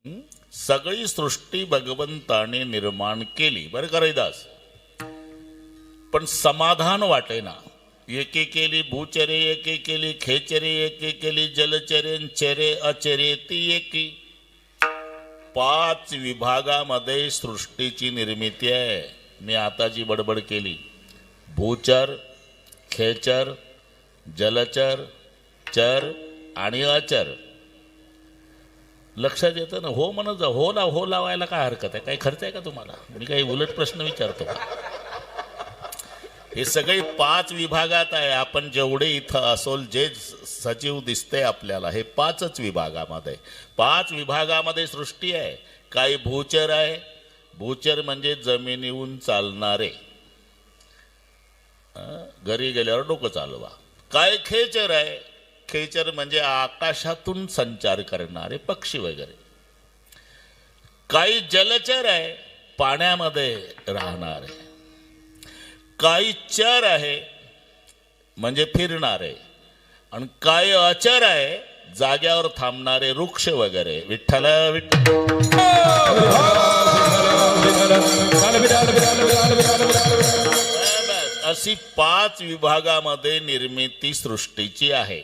सगळी सृष्टी भगवंताने निर्माण केली बरं का रैदास, पण समाधान वाटेना. एके केली भूचरे, एके केली खेचरे, एके केली जलचरे, चरे अचरे ती एकी. 5 विभागामध्ये सृष्टीची निर्मिती आहे. मी आता जी बडबड केली, भूचर, खेचर, जलचर, चर आणि अचर. लक्षात येतं ना? हो म्हणत जा. हो लावायला काय हरकत आहे? काही खर्च आहे का तुम्हाला? मी काही उलट प्रश्न विचारतो का? हे सगळे 5 विभागात आहे. आपण जेवढे इथं असोल, जे सजीव दिसते आपल्याला, हे 5च विभागामध्ये. 5 विभागामध्ये सृष्टी आहे. काही भूचर आहे. भूचर म्हणजे जमिनीहून चालणारे, घरी गेल्यावर डोकं चालवा. काय खेचर आहे. खेचर म्हणजे आकाशातून संचार करणारे पक्षी वगैरे. काही जलचर आहे, पाण्यामध्ये राहणारे. काही चर आहे म्हणजे फिरणारे. आणि काही अचर आहे, जाग्यावर थांबणारे वृक्ष वगैरे. विठ्ठल अशी 5 विभागामध्ये निर्मिती सृष्टीची आहे.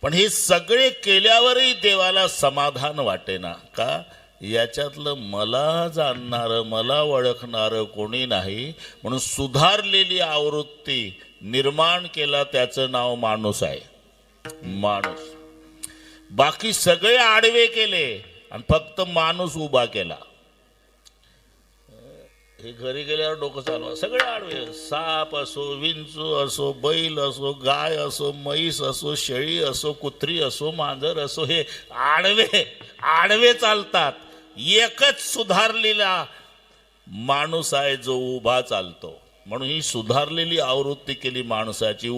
पण हे सगळे केल्यावरही देवाला समाधान वाटेना. का? याच्यातलं मला जाणणारं, मला ओळखणारं कोणी नाही. म्हणून सुधारलेली आवृत्ती निर्माण केला, त्याचं नाव माणूस आहे. माणूस. बाकी सगळे आडवे केले आणि फक्त माणूस उभा केला. हे घरी गेल्यावर डोकं चालवा. सगळे आडवे. साप असो, विंचू असो, बैल असो, गाय असो, म्हैस असो, शेळी असो, कुत्री असो, मांजर असो, हे आडवे चालतात. एकच सुधारलेला माणूस आहे जो उभा चालतो. म्हणून ही सुधारलेली आवृत्ती केली माणसाची.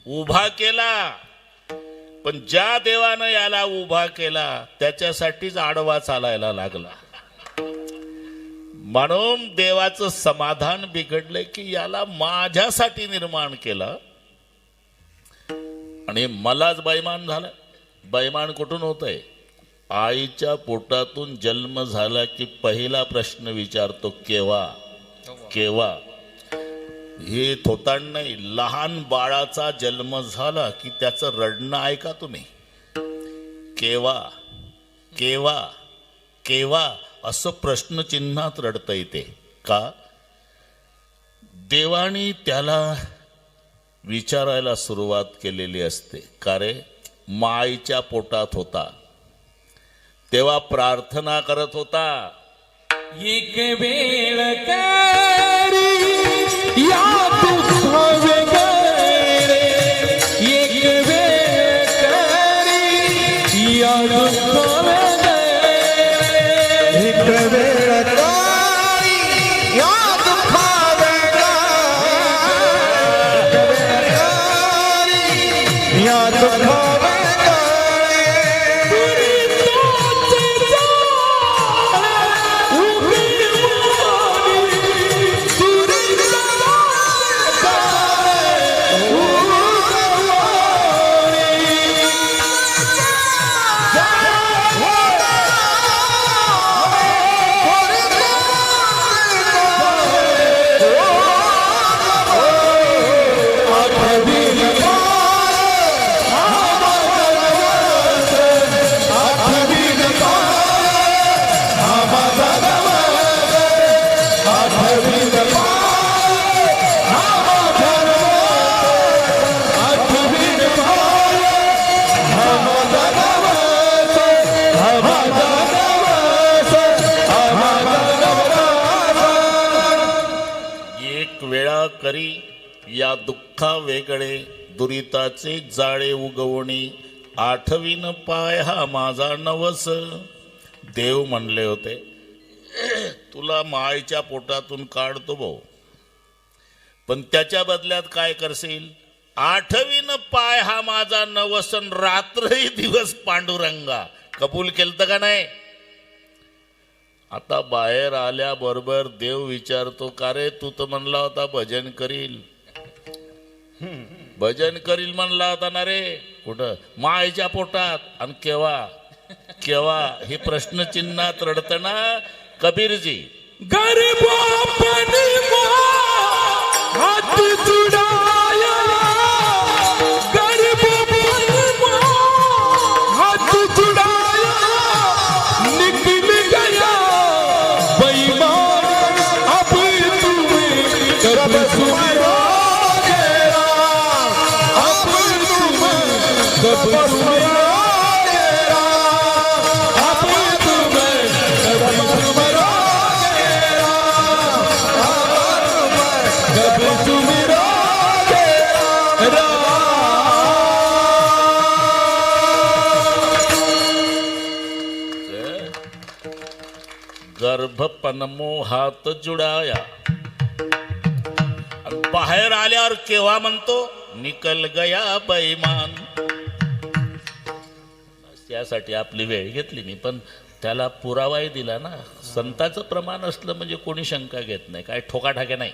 उभा केला. पण ज्या देवानं याला उभा केला त्याच्यासाठीच आडवा चालायला लागला. म्हणून देवाचं समाधान बिघडलंय की याला माझ्यासाठी निर्माण केलं आणि मलाच बैमान झालं. बैमान कुठून होतंय? आईच्या पोटातून जन्म झाला की पहिला प्रश्न विचारतो, केव्हा केव्हा. हे थोतांड नाही. लहान बाळाचा जन्म झाला की त्याचं रडणं ऐका तुम्ही. केव्हा केव्हा केव्हा असं प्रश्नचिन्हात रडता येते. का? देवानी त्याला विचारायला सुरुवात केलेली असते. का रे? माईच्या पोटात होता तेव्हा प्रार्थना करत होता, एक वेळ करी या दुःखावे गरे, एक वेळ करी या दुःखावे गरे, एक वेळ करी या दुःखावे गरे, या दुःखावे करी या दुःखा वेगळे, दुरिताचे जाळे उगवणी, आठवीन पाय हा माझा नवस. देव म्हणले होते तुला मायच्या पोटातून काढतो भाऊ, पण त्याच्या बदल्यात काय करशील? आठवीन पाय हा माझा नवसन, रात्रही दिवस पांडुरंगा. कबूल केलतं का नाही? आता बाहेर आल्याबरोबर देव विचारतो, का रे तू तर म्हणला होता भजन करील, भजन करील म्हणला होता ना रे. कुठं? मायच्या पोटात. आणि केव्हा? केव्हा हे प्रश्नचिन्हात रडतना कबीरजी गरीबापनी हात जुडाया गरीबापनी हात जुडाया निकल गया बेईमान अब तुम्हें कब सुमिरो तेरा अब तुम्हें कब सुमिरो तेरा अब तुम्हें कब सुमिरो कब सुमिरो तेरा गर्भपनमो हात जुडाया आणि बाहेर आल्यावर केव्हा म्हणतो निकल गया बैमान. त्यासाठी आपली वेळ घेतली मी, पण त्याला पुरावाही दिला ना. संताचं प्रमाण असलं म्हणजे कोणी शंका घेत नाही, काय ठोकाठाक्या नाही.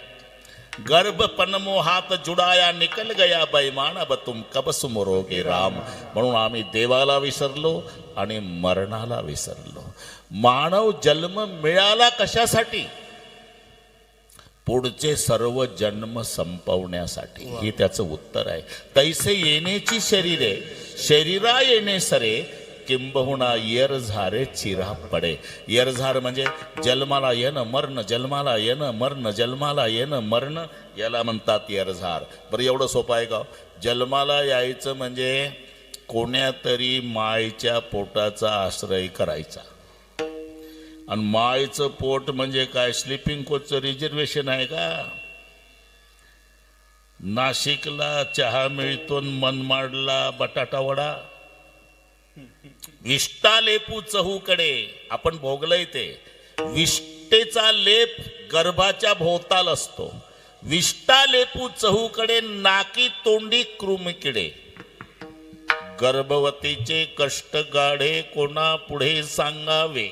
गर्भपनमो हात जुडाया निकल गया बैमान अब तुम कब सुमरोगे राम. म्हणून आम्ही देवाला विसरलो आणि मरणाला विसरलो. मानव जन्म मिळाला कशासाठी? पुढचे सर्व जन्म संपवण्यासाठी. हे त्याचं उत्तर आहे. तैसे येण्याची शरीरे शरीरा येणे सरे किंबहुना येरझारे चिरा पडे. येरझार म्हणजे जन्माला येणं मरण, जन्माला येणं मरण, जन्माला येणं मरण, याला म्हणतात येरझार. बरं एवढं सोपं आहे का? जन्माला यायचं म्हणजे कोण्यातरी मायच्या पोटाचा आश्रय करायचा. आणि मायचं पोट म्हणजे काय स्लीपिंग कोचचं रिझर्वेशन आहे का? नाशिकला चहा मिळतो, मनमाडला बटाटा वडा. विष्टा लेपू चहूकडे आपण भोगलंय ते. विष्टेचा लेप गर्भाच्या भोवताल असतो. विष्टा लेपू चहूकडे नाकी तोंडी कृमिकिडे. गर्भवतीचे कष्ट गाढे कोणा पुढे सांगावे.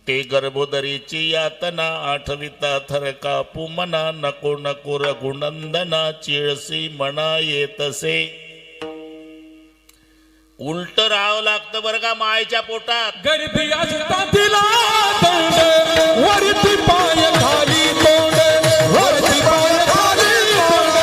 ते गर्भोदरीची यातना आठविता थर कापू मना. नको नको रघुनंदना चिळसी म्हणा येतसे. उलट राहावं लागतं बरं का मायच्या पोटात. गरीबी असता तिला तोंड वरती पाय खाली तोंड वरती पाय खाली तोंड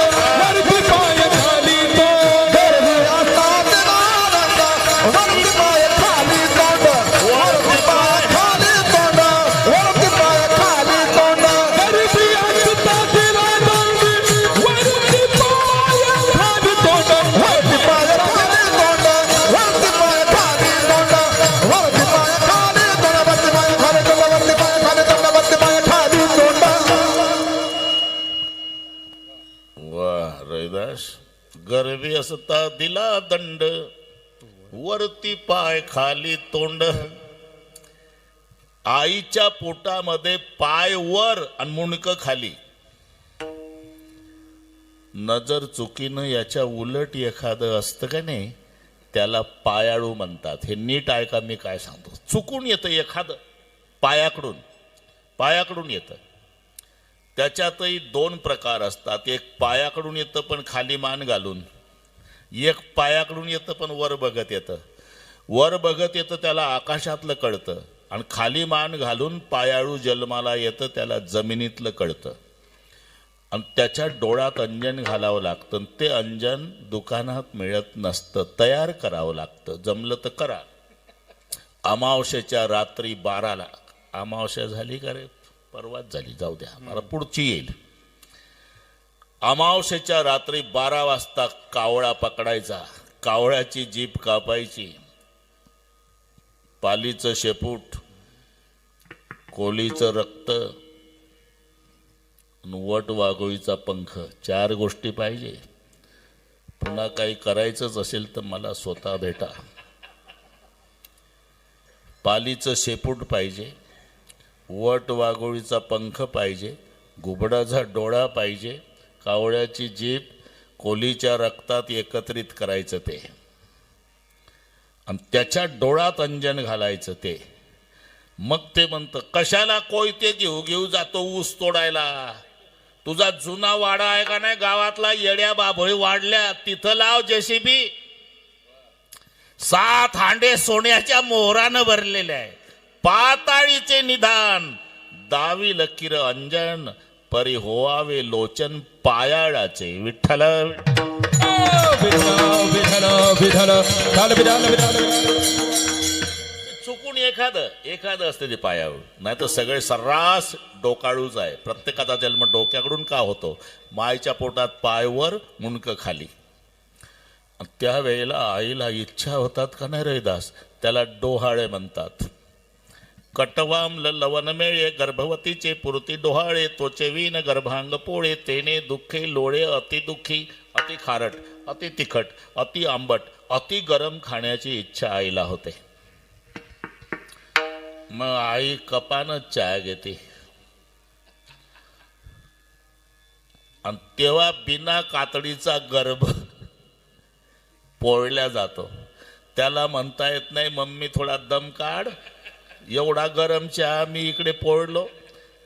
वरती पाय खाली तोंड गरबी असतात नारंगा, वरती पाय खाली तोंड, वरती पाय खाली तोंड, वरती पाय खाली तोंड. गरीबी असता तिला तोंड वरती पाय खाली तोंड वरती पाय खाली तोंड, वरती पाय खाली तोंड, वरती पाय खाली तोंड, वरती पाय खाली तोंड, वरती पाय खाली तोंड, वरती पाय खाली तोंड. वा रविदास. गर्भी असता दिला दंड वरती पाय खाली तोंड. आईच्या पोटामध्ये पाय वर आणि मुंडकं खाली. नजर चुकीनं याच्या उलट एखादं असतं का नाही, त्याला पायाळू म्हणतात. हे नीट ऐका मी काय सांगतो. चुकून येतं एखादं पायाकडून येतं. त्याच्यातही दोन प्रकार असतात. एक पायाकडून येतं पण खाली मान घालून. एक पायाकडून येतं पण वर बघत येतं. वर बघत येतं त्याला आकाशातलं कळतं, आणि खाली मान घालून पायाळू जन्माला येतं त्याला जमिनीतलं कळतं. आणि त्याच्या डोळ्यात अंजन घालावं लागतं. ते अंजन दुकानात मिळत नसतं, तयार करावं लागतं. जमलं तर करा. अमावस्येच्या रात्री 12ला. अमावस्या झाली का रे? परवाच झाली, जाऊ द्या, मला पुढची येईल. अमावस्येच्या रात्री 12 वाजता कावळा पकडायचा. कावळ्याची जीभ कापायची. पालीचं शेपूट, कोलीचं रक्त, वट वाघोळीचा पंख, 4 गोष्टी पाहिजे. पुन्हा काही करायचंच असेल तर मला स्वतः भेटा. पालीचं शेपूट पाहिजे, वट वाघोळीचा पंख पाहिजे, घुबडाचा डोळा पाहिजे, कावळ्याची जीभ, कोलीच्या रक्तात एकत्रित करायचं ते, आणि त्याच्या डोळ्यात अंजन घालायचं ते. मग ते म्हणतं कशाला कोयते घेऊ जातो ऊस तोडायला? तुझा जुना वाडा आहे का नाही गावातला? येड्या बाभळी वाढल्या, तिथं लाव जेसीबी. 7 हांडे सोन्याच्या मोहरानं भरलेले आहे. पाताळीचे निधान दावी लकीर अंजन परी होवावे लोचन पायाळाचे. विठ्ठल चुकून एखादं असते ते पायावर, नाही तर सगळे सर्रास डोकाळूच आहे. प्रत्येकाचा जन्म डोक्याकडून का होतो? मायच्या पोटात पायवर मुंडकं खाली. त्यावेळेला आईला इच्छा होतात का नाही रविदास, त्याला डोहाळे म्हणतात. कटवाम लवन मेळे गर्भवतीचे पुरती डोहाळे तोचे वीन गर्भांग पोळे तेने दुःखे लोळे अति दुःखी अति खारट अति तिखट अति आंबट अति गरम खाण्याची इच्छा आईला होते. मग आई कपानच चहा घेते आणि तेव्हा बिना कातडीचा गर्भ पोळल्या जातो. त्याला म्हणता येत नाही मम्मी थोडा दम काढ, एवढा गरम चहा मी इकडे पोळलो.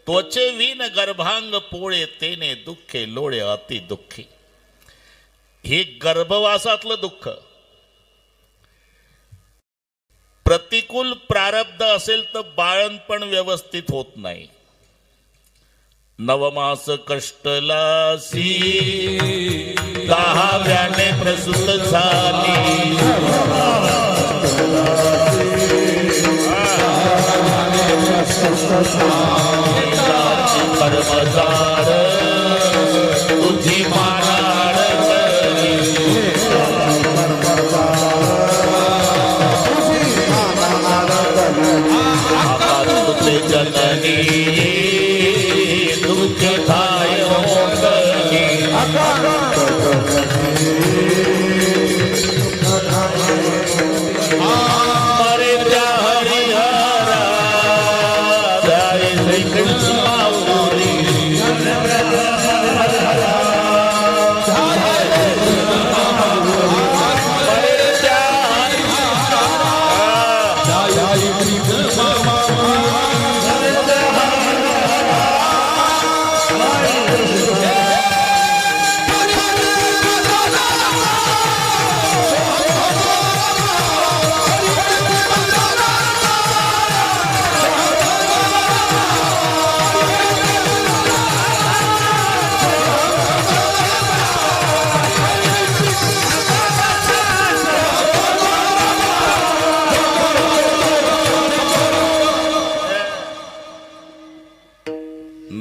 त्वचे विन गर्भांग पोळे तेने दुःखे लोळे अति दुःखी. हे गर्भवासातलं दुःख. प्रतिकूल प्रारब्ध असेल तर बाळणपण व्यवस्थित होत नाही. नवमास कष्टलासी 10व्याने प्रसूत झाली. कर्मजार तुझी मानाड तुझे जननी दुःख थाय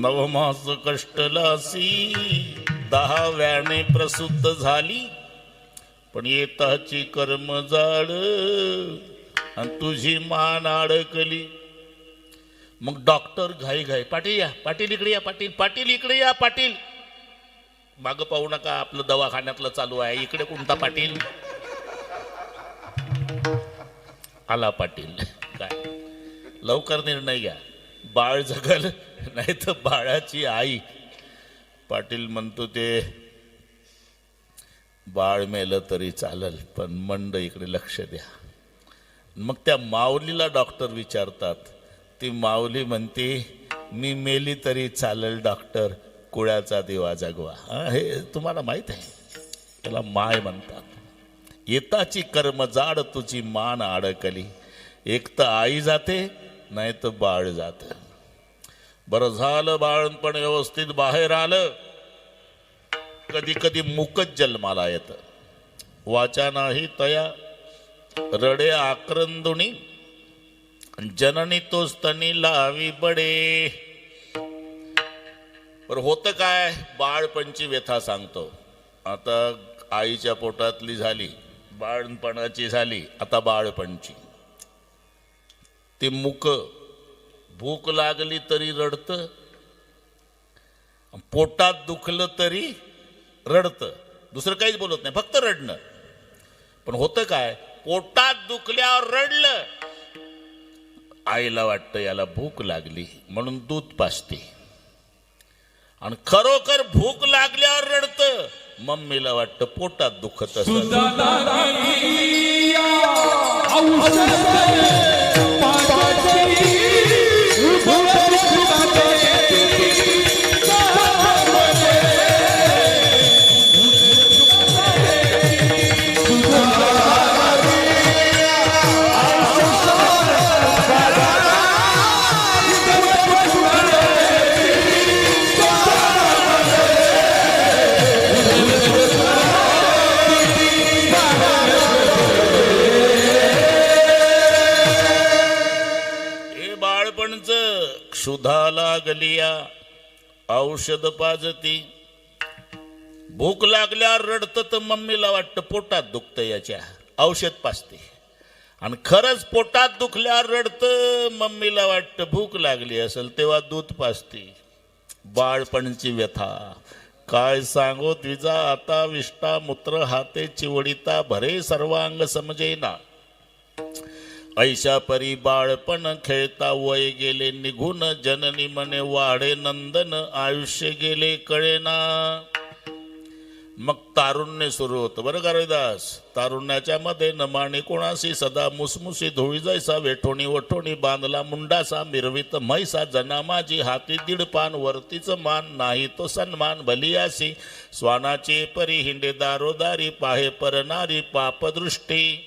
नवमास कष्टलासी 10व्याने प्रसूत झाली. पण येताची कर्म जाड आणि तुझी मान अडकली. मग डॉक्टर घाई घाई पाटील या, पाटील इकडे या, पाटील पाटील इकडे या, पाटील मागं पाहू नका, आपलं दवाखान्यातलं चालू आहे, इकडे कोणता पाटील आला. पाटील काय लवकर निर्णय घ्या, बाळ जगल नाही तर बाळाची आई. पाटील म्हणतो ते बाळ मेलं तरी चालल पण मंड इकडे लक्ष द्या. मग त्या माऊलीला डॉक्टर विचारतात. ती माऊली म्हणते मी मेली तरी चालल डॉक्टर, कुळाचा दिवा जगवा. हे तुम्हाला माहित आहे, त्याला माय म्हणतात. येताची कर्म जाड तुझी मान अडकली. एक तर आई जाते नाही तर बाळ जातं. बरं झालं बाळपण व्यवस्थित बाहेर आलं. कधी कधी मुकच जन्माला येतं. वाचा नाही तया रडे आक्रंदुनी जननी तोच तनी लावी बडे. पर होतं काय, बाळपणची व्यथा सांगतो. आता आईच्या पोटातली झाली, बाळपणाची झाली, आता बाळपणची. ते मुक भूक लागली तरी रडतं, पोटात दुखलं तरी रडतं, दुसरं काहीच बोलत नाही, फक्त रडणं. पण होतं काय, पोटात दुखल्यावर रडलं, आईला वाटतं याला भूक लागली म्हणून दूध पाजते. आणि खरोखर भूक लागल्यावर रडतं, मम्मीला वाटतं पोटात दुखत असतं. बाळपणच क्षुधा लागलिया औषध पाजती. भूक लागल्यावर रडतं तर मम्मीला वाटतं पोटात दुखतं याच्या औषध पाजते. आणि खरंच पोटात दुखल्यावर रडतं मम्मीला वाटतं भूक लागली असेल तेव्हा दूध पाजते. बाळपणची व्यथा काय सांगो द्विजा आता विष्टा मूत्र हाते चिवडिता भरे सर्वांग समजेना. ऐशा परी बाळपण खेळता वय गेले निघून जननी मने वाढे नंदन आयुष्य गेले कळेना. मग तारुण्य सुरू होतं बरं का रविदास. तारुण्याच्या मध्ये नमाणी कोणाशी सदा मुसमुसी धुळी जैसा वेठोणी वठोणी बांधला मुंडासा मिरवित म्हैसा जना माझी हाती दीड पान वरतीच मान नाही तो सन्मान भलियासी स्वानाची परी हिंडे दारोदारी पाहे परनारी पापदृष्टी.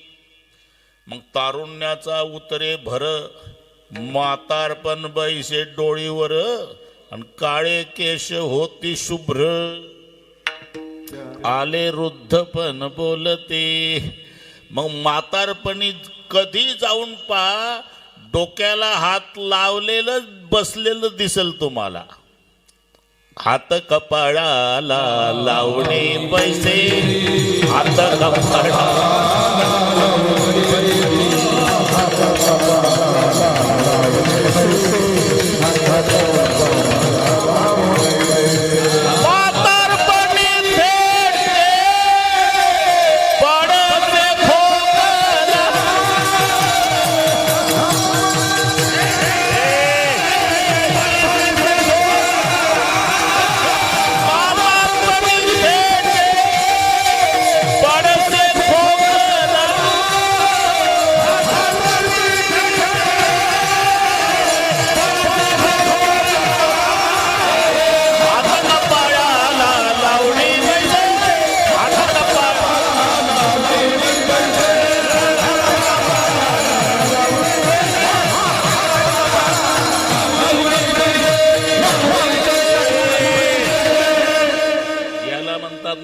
मग तारुण्याचा उतरे भर म्हातारपण बैसे डोळीवर आणि काळे केश होती शुभ्र. आले वृद्धपण बोलते. मग म्हातारपणी कधी जाऊन पहा डोक्याला हात लावलेलं बसलेलं दिसेल तुम्हाला. हात कपाळाला लावणे पैसे हात कपाळाला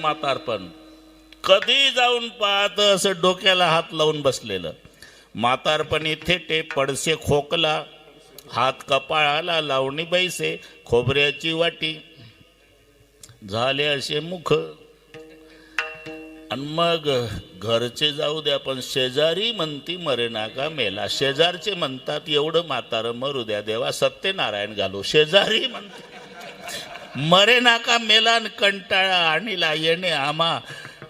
म्हातारपण. कधी जाऊन पाहत असं डोक्याला हात लावून बसलेलं. म्हातारपणी थेटे पडसे खोकला हात कपाळाला लावणी बैसे खोबऱ्याची वाटी झाले असे मुख. आणि मग घरचे जाऊ द्या पण शेजारी म्हणती मरे नाका मेला. शेजारचे म्हणतात एवढं म्हातारं मरू द्या देवा सत्यनारायण घालू. शेजारी म्हणते मरे नाका मेलान कंटाळा आणिला येणे आम्हा.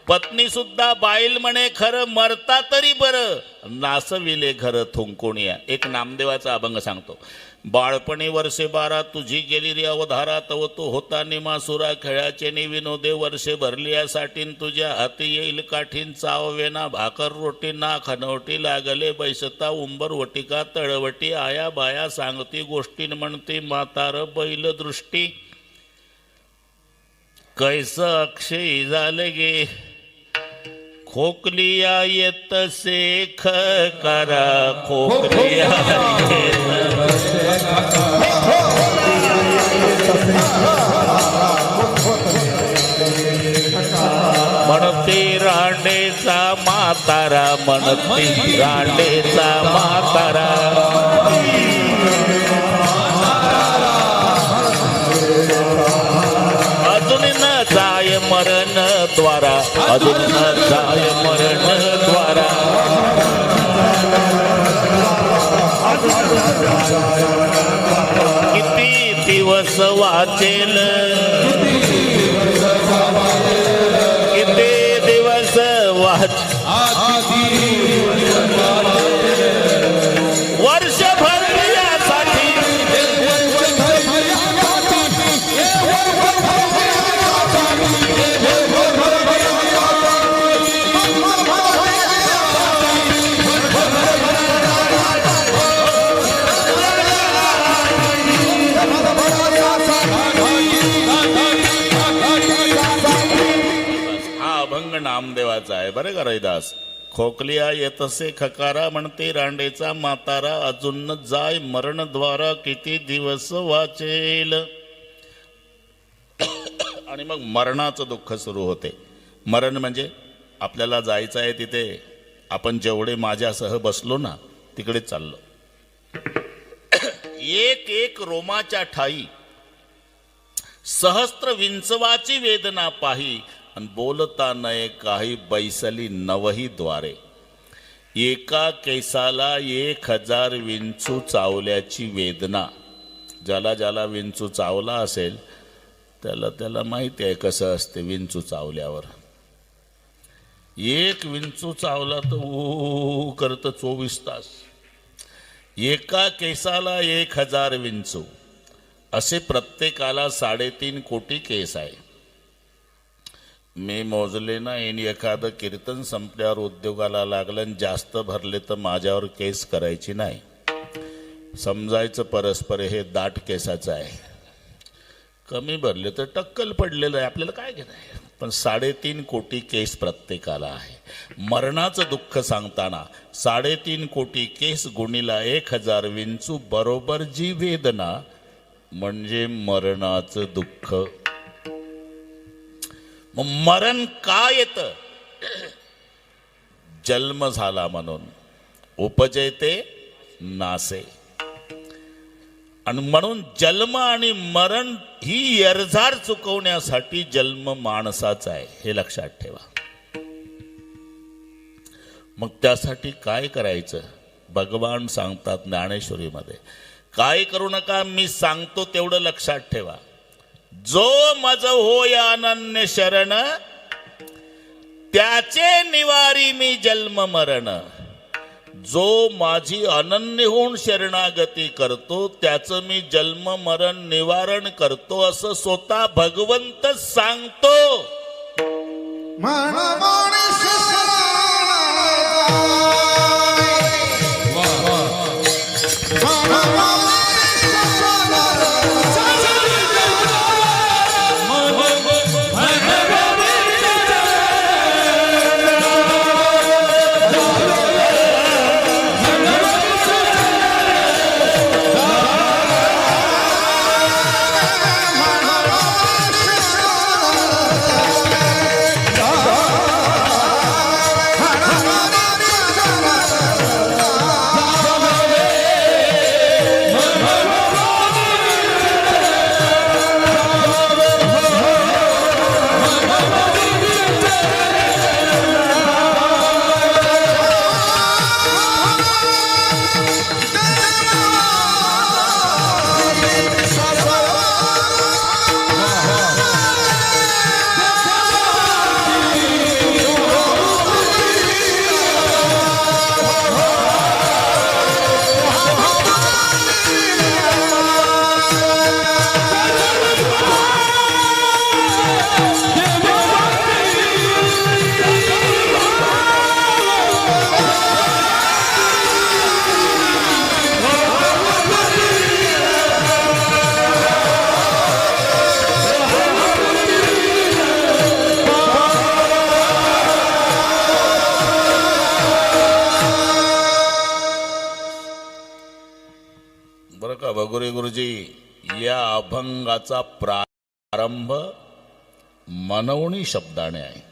पत्नी सुद्धा बाईल म्हणे खरं मरता तरी बरं नासविले घर थुंकुणिया. एक नामदेवाचा अभंग सांगतो. बाळपणी वर्षे 12 तुझी गेली रे अवधारा तव तो होता निमासुरा खेळाचे नि विनोदे वर्षे भरली यासाठी तुझ्या हाती येईल काठीन चाववेना भाकर रोटी ना खनवटी लागले बैसता उंबर वटिका तळवटी आया बाया सांगती गोष्टीन म्हणती म्हातार बैल दृष्टी. कैस अक्षय झाले गे खोकलिया येत शेख करा खोकलिया म्हणते रांडेचा म्हातारा म्हणते रांडेचा म्हातारा. अजून न जाय मरण द्वारा अजून न जाय मरण द्वारा. किती दिवस वाचेल किती दिवस वर्षभर यासाठी नामदेवाचा आहे बरं का रविदास. खोकलिया येतसे खकारा म्हणते रांडेचा म्हातारा अजून जाय मरण द्वारा किती दिवस वाचेल. आणि मग मरणाचं दुःख सुरू होते. मरण म्हणजे आपल्याला जायचं आहे तिथे आपण जेवढे माझ्यासह बसलो ना तिकडेच चाललो. एक एक रोमाच्या ठाई सहस्त्र विंचवाची वेदना पाही आणि बोलता नये काही बैसली नवही द्वारे. एका केसाला 1000 विंचू चावल्याची वेदना. ज्याला ज्याला विंचू चावला असेल त्याला माहिती आहे कसं असते विंचू चावल्यावर. एक विंचू चावला तर ऊ करतं 24 तास. एका केसाला 1000 विंचू. असे प्रत्येकाला 3.5 कोटी केस आहे. मी मोजले ना आणि एखादं कीर्तन संपल्यावर उद्योगाला लागलं आणि जास्त भरले तर माझ्यावर केस करायची नाही. समजायचं परस्पर हे दाट केसाचं आहे. कमी भरले तर टक्कल पडलेलं आहे, आपल्याला काय घेणं आहे. पण 3.5 कोटी केस प्रत्येकाला आहे. मरणाचं दुःख सांगताना 3.5 कोटी केस गुणिला 1000 विंचू बरोबर जी वेदना म्हणजे मरणाचं दुःख. मग मरण का येतं? जन्म झाला म्हणून. उपजयते नासे. आणि म्हणून जन्म आणि मरण ही एरझार चुकवण्यासाठी जन्म माणसाचा आहे, हे लक्षात ठेवा. मग त्यासाठी काय करायचं? भगवान सांगतात ज्ञानेश्वरीमध्ये, काय करू नका, मी सांगतो तेवढं लक्षात ठेवा. जो मज होय अनन्य शरण त्याचे निवारी मी जन्म मरण. जो माझी अनन्य होऊन शरणागती करतो त्याचं मी जन्म मरण निवारण करतो असं स्वतः भगवंत सांगतो. बरं का भगुरे गुरुजी, या अभंगाचा प्रारंभ मनवणी शब्दाने आहे.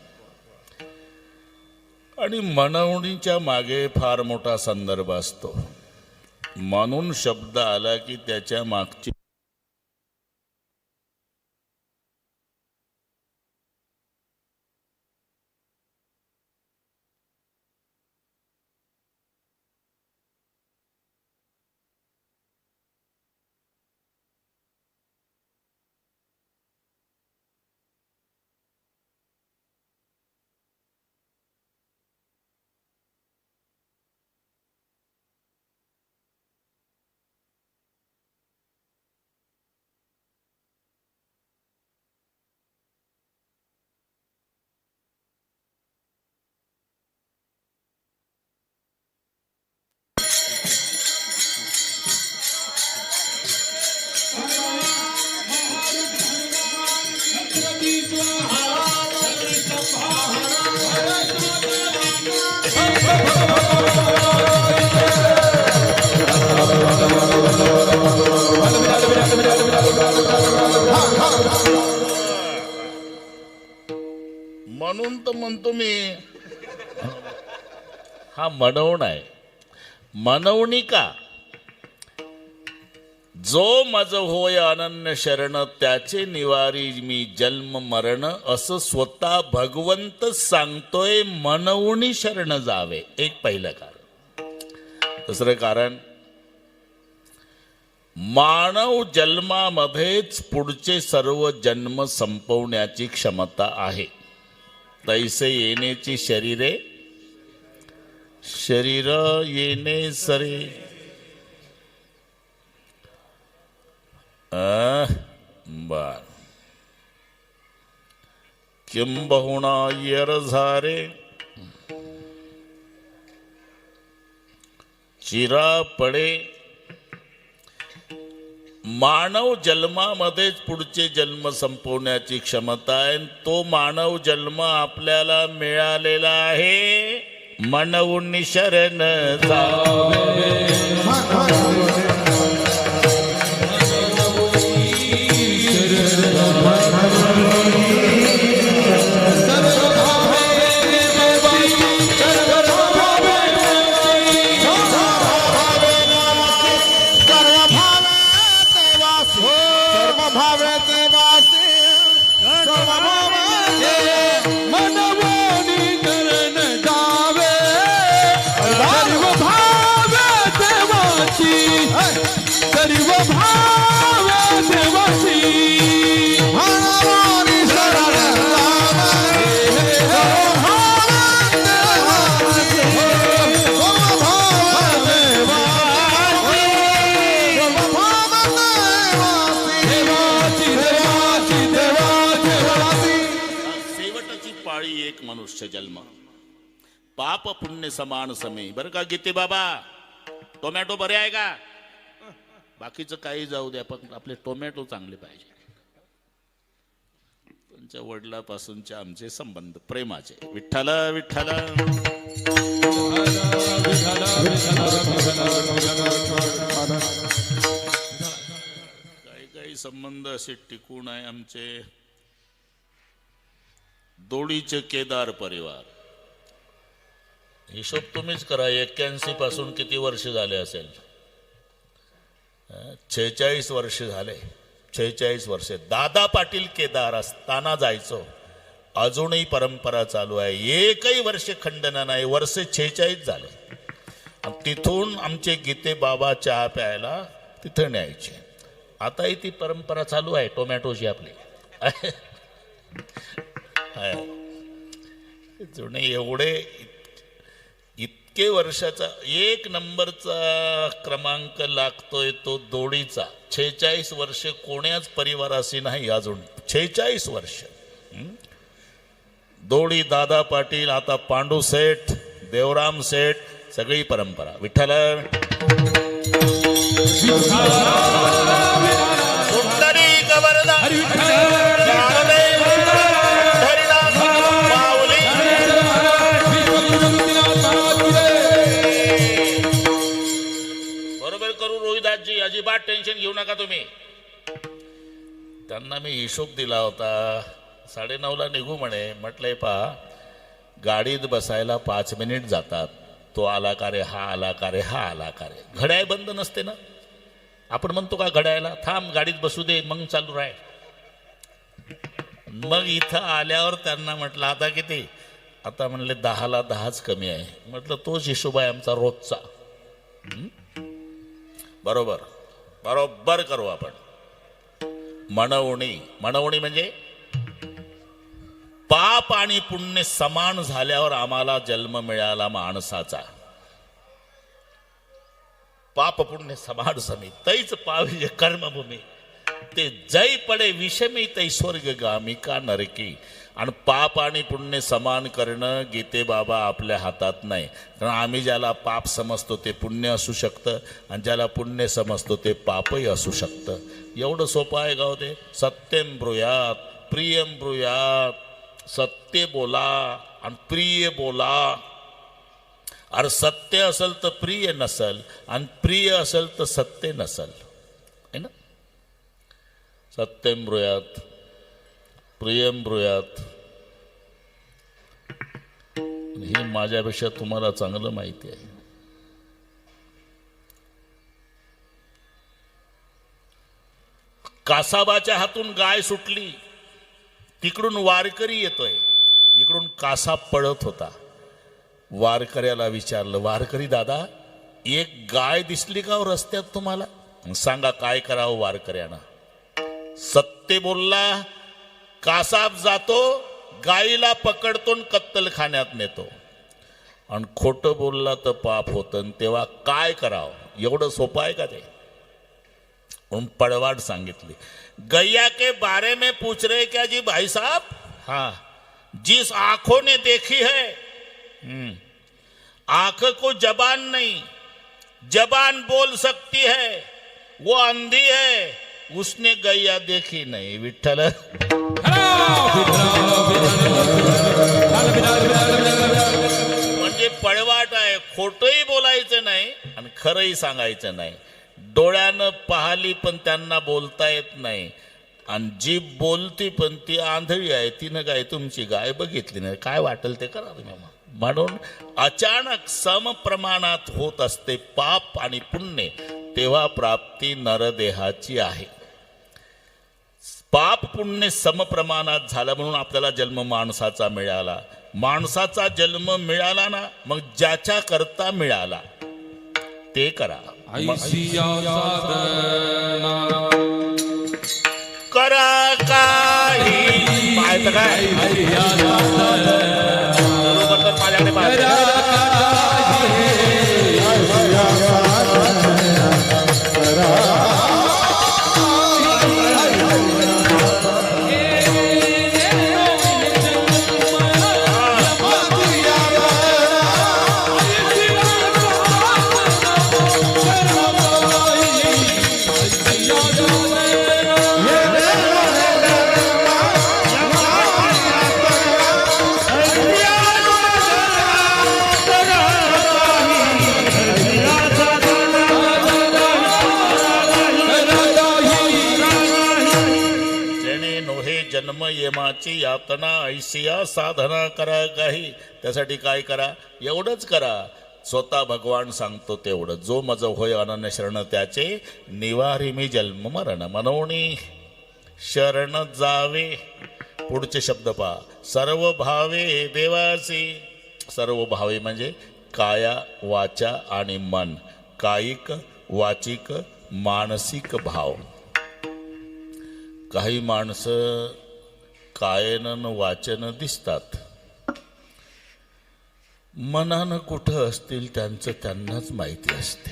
आणि मनवणीच्या मागे फार मोठा संदर्भ असतो. म्हणून शब्द आला की त्याच्या मागची म्हणून तर म्हणतो मी, हा मनवण आहे. मनवणी का? जो मज होय अनन्य शरण त्याचे निवारी मी जन्म मरण असं स्वतः भगवंत सांगतोय मनवून शरण जावे. एक पहिलं कारण. दुसरं कारण, मानव जन्मामध्येच पुढचे सर्व जन्म संपवण्याची क्षमता आहे. तैसे येण्याची शरीर येणे सरे. बर. किंबहुना येर झारे चिरा पडे. मानव जन्मामध्येच पुढचे जन्म संपवण्याची क्षमता आहे. तो मानव जन्म आपल्याला मिळालेला आहे मनवून शरण जावे. मनवोनी शरण जावे सर्व भाव देवाची सर्व भाव देवाची. मनवोनी शरण जावे सर्व भाव देवाची सर्व भाव देवाची सर्व भाव देवाची देवाची देवाची. शेवटची पाळी एक मनुष्य जन्म. पाप पुण्य समान समे. बरं का गीते बाबा, टोमॅटो बरे आहे का? बाकीचं काही जाऊ द्या, पण आपले टोमॅटो चांगले पाहिजे. त्यांच्या वडिलापासूनचे आमचे संबंध प्रेमाचे. विठ्ठल विठ्ठल. काही काही संबंध असे टिकून आहे आमचे. दोडीचे केदार परिवार. हिशोब तुम्हीच करा. 81 पासून किती वर्ष झाले असेल? 46 वर्ष झाले. 46 वर्षे. दादा पाटील केदार असताना जायचो. अजूनही परंपरा चालू आहे. एकही वर्ष खंडन नाही. वर्ष 46 झाले. तिथून आमचे गीते बाबा चहा प्यायला तिथं न्यायचे. आताही ती परंपरा चालू आहे टोमॅटोची आपली. जुने एवढे इतके वर्षाचा 1 नंबरचा क्रमांक लागतोय तो दोडीचा. 46 वर्ष कोण्याच परिवाराशी नाही अजून. 46 वर्ष. दोडी, दादा पाटील, आता पांडू सेठ, देवराम सेठ, सगळी परंपरा. विठ्ठल बरोबर करू रोहिदासजी. अजिबात टेन्शन घेऊ नका तुम्ही. त्यांना मी हिशोब दिला होता. 9:30ला निघू म्हणे. म्हटलंय पहा, गाडीत बसायला 5 मिनिट जातात. तो आला का रे, हा आला का रे, हा आला का रे. घड्याळ बंद नसते ना. आपण म्हणतो का घड्याळाला थांब गाडीत बसू दे मग चालू राह. मग इथं आल्यावर त्यांना म्हटलं आता किती? आता म्हणले 10ला 10च कमी आहे. म्हटलं तोच हिशोब आहे आमचा रोजचा. बरोबर बरोबर करू आपण. मनवणी. मनवणी म्हणजे पाप आणि पुण्य समान झाल्यावर आम्हाला जन्म मिळाला माणसाचा. पाप पुण्य समान समी तैच पावी कर्मभूमी. ते जय पडे विषमी तै स्वर्ग गामी का नरकी. आणि पाप आणि पुण्य समान करणं गीते बाबा आपल्या हातात नाही. कारण आम्ही ज्याला पाप समजतो ते पुण्य असू शकतं आणि ज्याला पुण्य समजतो ते पापही असू शकतं. एवढं सोपं आहे गाव ते. सत्यम ब्रूयात प्रियम ब्रूयात. सत्य बोला आणि प्रिय बोला. अरे सत्य असेल तर प्रिय नसल आणि प्रिय असेल तर सत्य नसल है ना. सत्यम ब्रूयात प्रियम ब्रूयात. हे माझ्यापेक्षा तुम्हाला चांगलं माहिती आहे. कासाबाच्या हातून गाय सुटली, तिकडून वारकरी येतोय, इकडून कासाब पळत होता. वारकऱ्याला विचारलं, वारकरी दादा एक गाय दिसली का हो रस्त्यात तुम्हाला? सांगा काय करावं वारकऱ्यानं. सत्य बोलला, कासाब जातो गाईला पकडतो कत्तलखान्यात नेतो. आणि खोटं बोलला तर पाप होतं. तेव्हा काय करावं? एवढं सोपं आहे का ते? म्हणून पळवाट सांगितली. गैया के बारे में पूछ रहे क्या जी भाई साहब? हाँ, जिस आंखों ने देखी है, आंख को जबान नहीं, जबान बोल सकती है, वो अंधी है, उसने गैया देखी नहीं. विठ्ठल म्हणजे पळवाट आहे. खोटंही बोलायचं नाही आणि खरंही सांगायचं नाही. डोळ्यानं पाहिली पण त्यांना बोलता येत नाही. आणि जी बोलती पण ती आंधळी आहे. तिनं काय तुमची गाय बघितली नाही, काय वाटेल ते करा तुम्ही. म्हणून अचानक समप्रमाणात होत असते पाप आणि पुण्य, तेव्हा प्राप्ती नरदेहाची आहे. पाप पुण्य समप्रमाणात झालं म्हणून आपल्याला जन्म माणसाचा मिळाला. माणसाचा जन्म मिळाला ना, मग ज्याच्या करता मिळाला ते करा. करा काही पाहायचं काय माझ्याकडे यमाची यातना ऐसिया साधना करा काही. त्यासाठी काय करा? एवढंच करा, स्वतः भगवान सांगतो तेवढं. जो मज होय अनन्य शरण त्याचे, निवारी मी जन्म मरण. मनोनी शरण जावे. पुढचे शब्द पहा. सर्व भावे देवासी. सर्व भावे म्हणजे काया वाचा आणि मन. कायिक वाचिक मानसिक भाव. काही माणसं कायनं वाचन दिसतात, मनानं कुठं असतील त्यांचं त्यांनाच माहिती असते.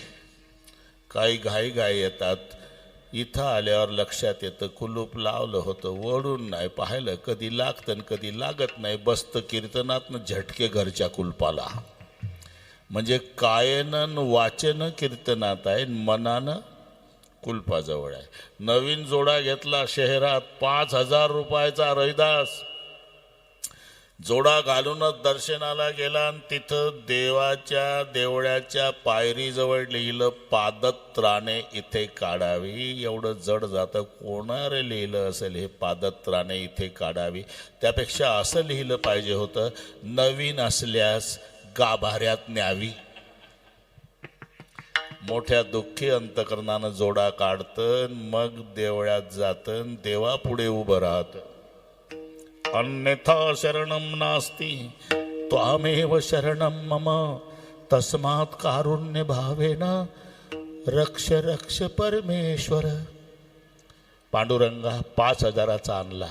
काही घाई घाई येतात. इथं आल्यावर लक्षात येतं कुलूप लावलं होतं, वळून नाही पाहिलं, कधी लागतं आणि कधी लागत नाही. बसतं कीर्तनातनं झटके घरच्या कुलपाला. म्हणजे कायनं वाचन कीर्तनात आहे, मनानं कुलपाजवळ आहे. नवीन जोडा घेतला शहरात, 5,000 रुपयाचा रैदास. जोडा घालूनच दर्शनाला गेला आणि तिथं देवाच्या देवळाच्या पायरीजवळ लिहिलं, पादत्राणे इथे काढावी. एवढं जड जातं. कोणारे लिहिलं असेल हे, पादत्राणे इथे काढावी? त्यापेक्षा असं लिहिलं पाहिजे होतं, नवीन असल्यास गाभाऱ्यात न्यावी. मोठ्या दुःखी अंतकरणानं जोडा काढतं, मग देवळात जातं, देवापुढे उभं राहतं. अन्यथा शरणम नास्ति त्वामेव शरणम मम तस्मात् कारुण्य भावेन रक्ष रक्ष परमेश्वर. पांडुरंगा 5,000चा आणला.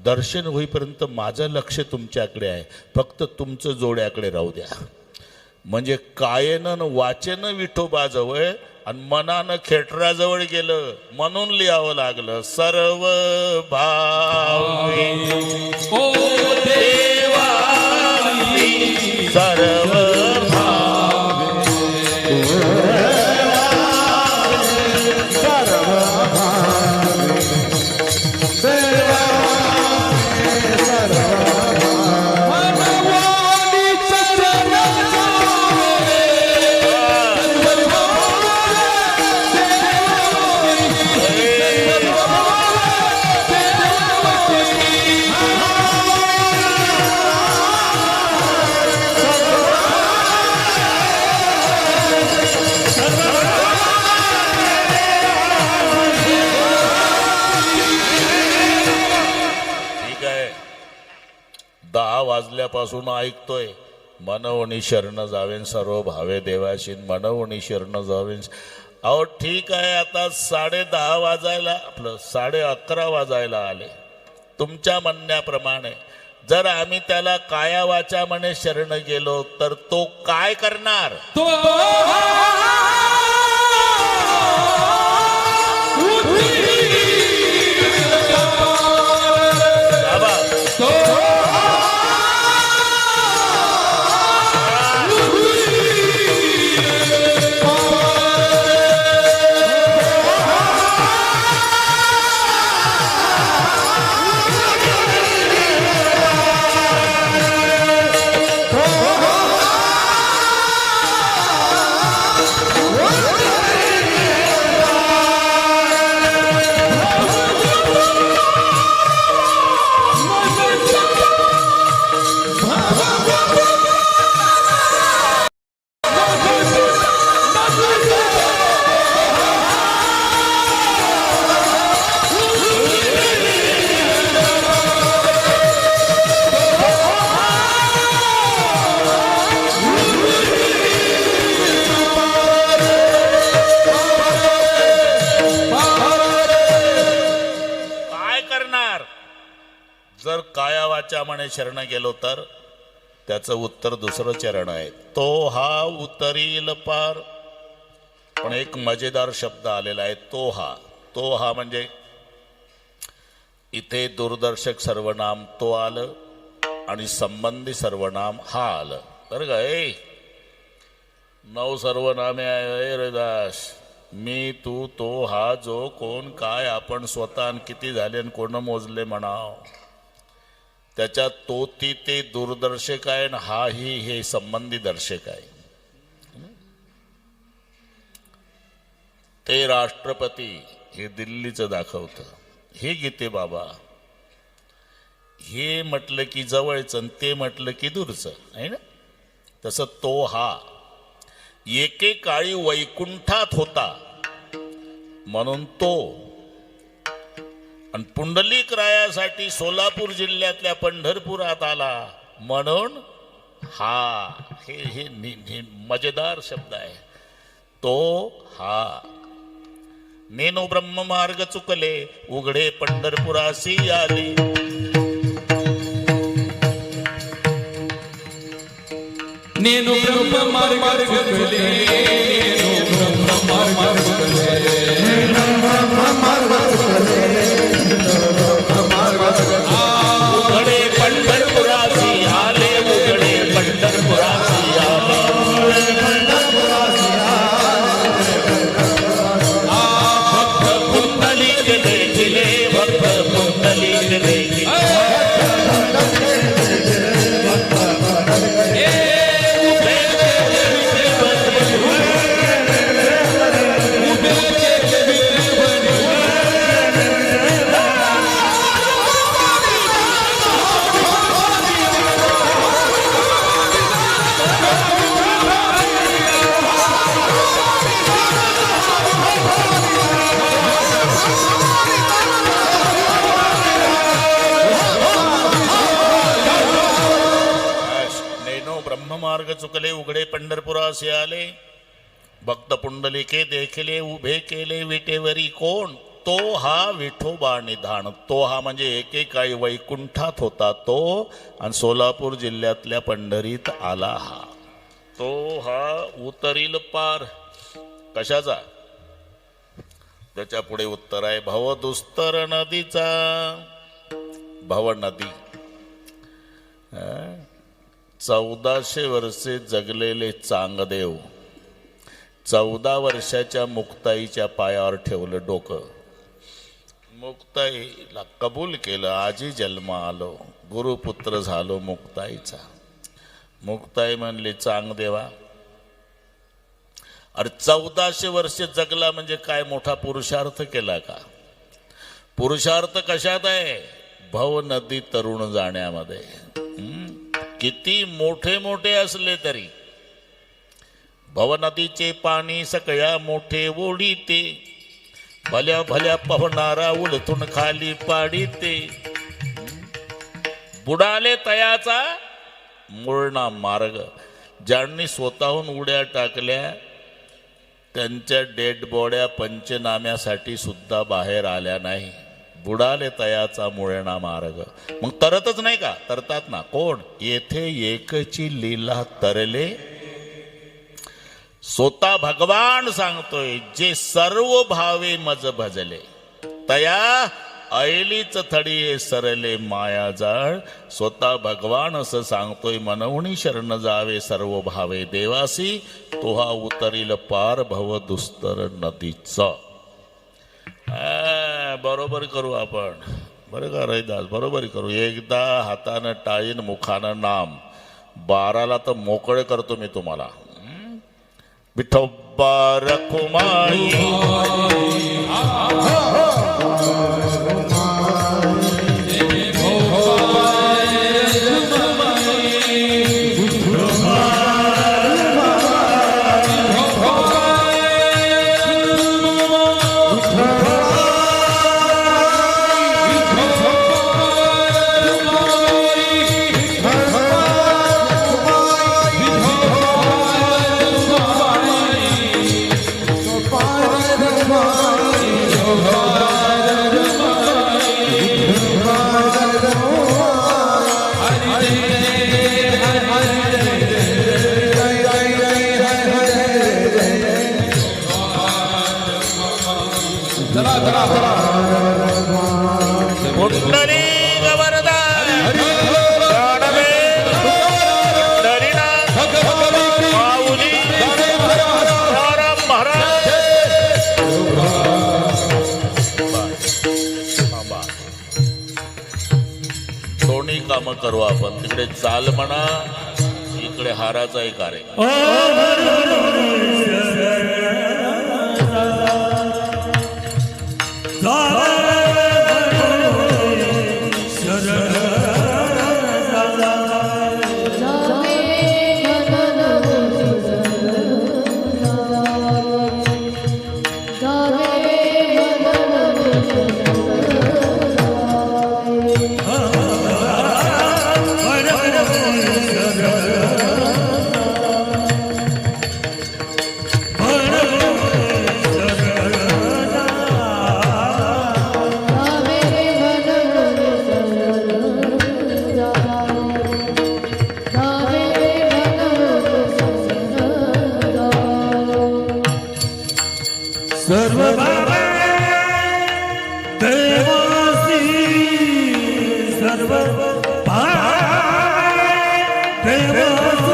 दर्शन होईपर्यंत माझं लक्ष तुमच्याकडे आहे, फक्त तुमचं जोड्याकडे राहू द्या. म्हणजे कायनं वाचन विठोबाजवळ आणि मनानं खेटराजवळ गेलं, म्हणून लिहावं लागलं सर्व भावे ओ देवा सर्व वाजल्यापासून ऐकतोय, मनवणी शरण जावेन सर्व भावे देवाशी, मनवणी शरण जावेन. अहो ठीक आहे, आता 10:30 वाजायला, आपलं 11:30 वाजायला आले. तुमच्या म्हणण्याप्रमाणे जर आम्ही त्याला काया वाचा म्हणे शरण गेलो तर तो काय करणार? तो बाबा, जर काया वाचा म्हणे शरण गेलो तर त्याचं उत्तर दुसरं चरण आहे, तो हा उतरील पार. पण एक मजेदार शब्द आलेला आहे, तो हा. तो हा म्हणजे इथे दूरदर्शक सर्वनाम तो आलं आणि संबंधी सर्वनाम हा आलं. तर काय 9 सर्वनामे आहे रे दास. मी, तू, तो, हा, जो, कोण, काय, आपण, स्वतः किती झाले आणि कोण मोजले म्हणाव. त्याच्यात तो, ती, ते दूरदर्शक आहे आणि हा ही हे संबंधी दर्शक आहे. ते राष्ट्रपती हे दिल्लीचं दाखवतं, हे गीते बाबा. हे म्हटलं की जवळचं आणि ते म्हटलं की दूरचं आहे ना. तसं तो हा एकेकाळी वैकुंठात होता म्हणून तो, आणि पुंडलिक रायासाठी सोलापूर जिल्ह्यातल्या पंढरपुरात आला म्हणून हा. हे मजेदार शब्द आहे, तो हा. नेनो ब्रह्म मार्ग चुकले, उघडे पंढरपुरासी आले. नेनो ब्रह्म मार्ग चुकले, नेनो ब्रह्म मार्ग चुकले, नेनो ब्रह्म मार्ग चुकले, उघडे पंढरपुरासी आले, उघडे पंढरपुरासी आले. भक्त पुंडलिक देखिले, भक्त पुंडलिक देखिले. मार्ग चुकले, उघडे पंढरपुरासी आले. भक्त पुंडलिके देखले, उभे केले विटेवरी कोण. तो हा विठोबा निधान. तो हा म्हणजे एकेकाळी वैकुंठात होता तो आणि सोलापूर जिल्ह्यातल्या पंढरीत आला हा. तो हा उतरील पार. कशाचा? त्याच्या पुढे उत्तर आहे भवदुस्तर नदीचा. भव नदी 1400 वर्षे जगलेले चांगदेव 14 वर्षाच्या मुक्ताईच्या पायावर ठेवलं डोकं. मुक्ताईला कबूल केलं. आजी जन्म आलो, गुरुपुत्र झालो मुक्ताईचा. मुक्ताई म्हणली चांगदेवा, अरे 1400 वर्ष जगला म्हणजे काय मोठा पुरुषार्थ केला का? पुरुषार्थ कशात आहे? भव नदी तरुण जाण्यामध्ये. किती मोठे मोठे असले तरी भवनदीचे पाणी सगळ्या मोठे ओढीते. भल्या भल्या पवनारा उलथून खाली पाडीते. बुडाले तयाचा मूळना मार्ग. ज्यांनी स्वतःहून उड्या टाकल्या त्यांच्या डेड बॉड्या पंचनाम्यासाठी सुद्धा बाहेर आल्या नाही. बुडाले तयाचा मुळना मार्ग. मग तरतच नाही का? तरतात ना. कोण? येथे एकची लीला तरले. स्वतः भगवान सांगतोय, जे सर्व भावे मज भजले तया ऐलीच थडी हे सरले माया जाळ. स्वतः भगवान असं सांगतोय, मनवणी शरण जावे सर्व भावे देवासी, तोहा उतरील पार भव दुस्तर नदीचा. बरोबर करू आपण, बरं का रैदास? बरोबर करू. एकदा हातानं टाळीन मुखानं नाम. 12ला तर मोकळे करतो मी तुम्हाला. विठोबा रखुमाई कुंडली गवर्धन माऊली महाराज. दोन्ही कामं करू आपण. तिकडे चाल म्हणा, इकडे हाराचाही कार्यक्रम. सर्व भावे देवासी, सर्व भावे देवासी,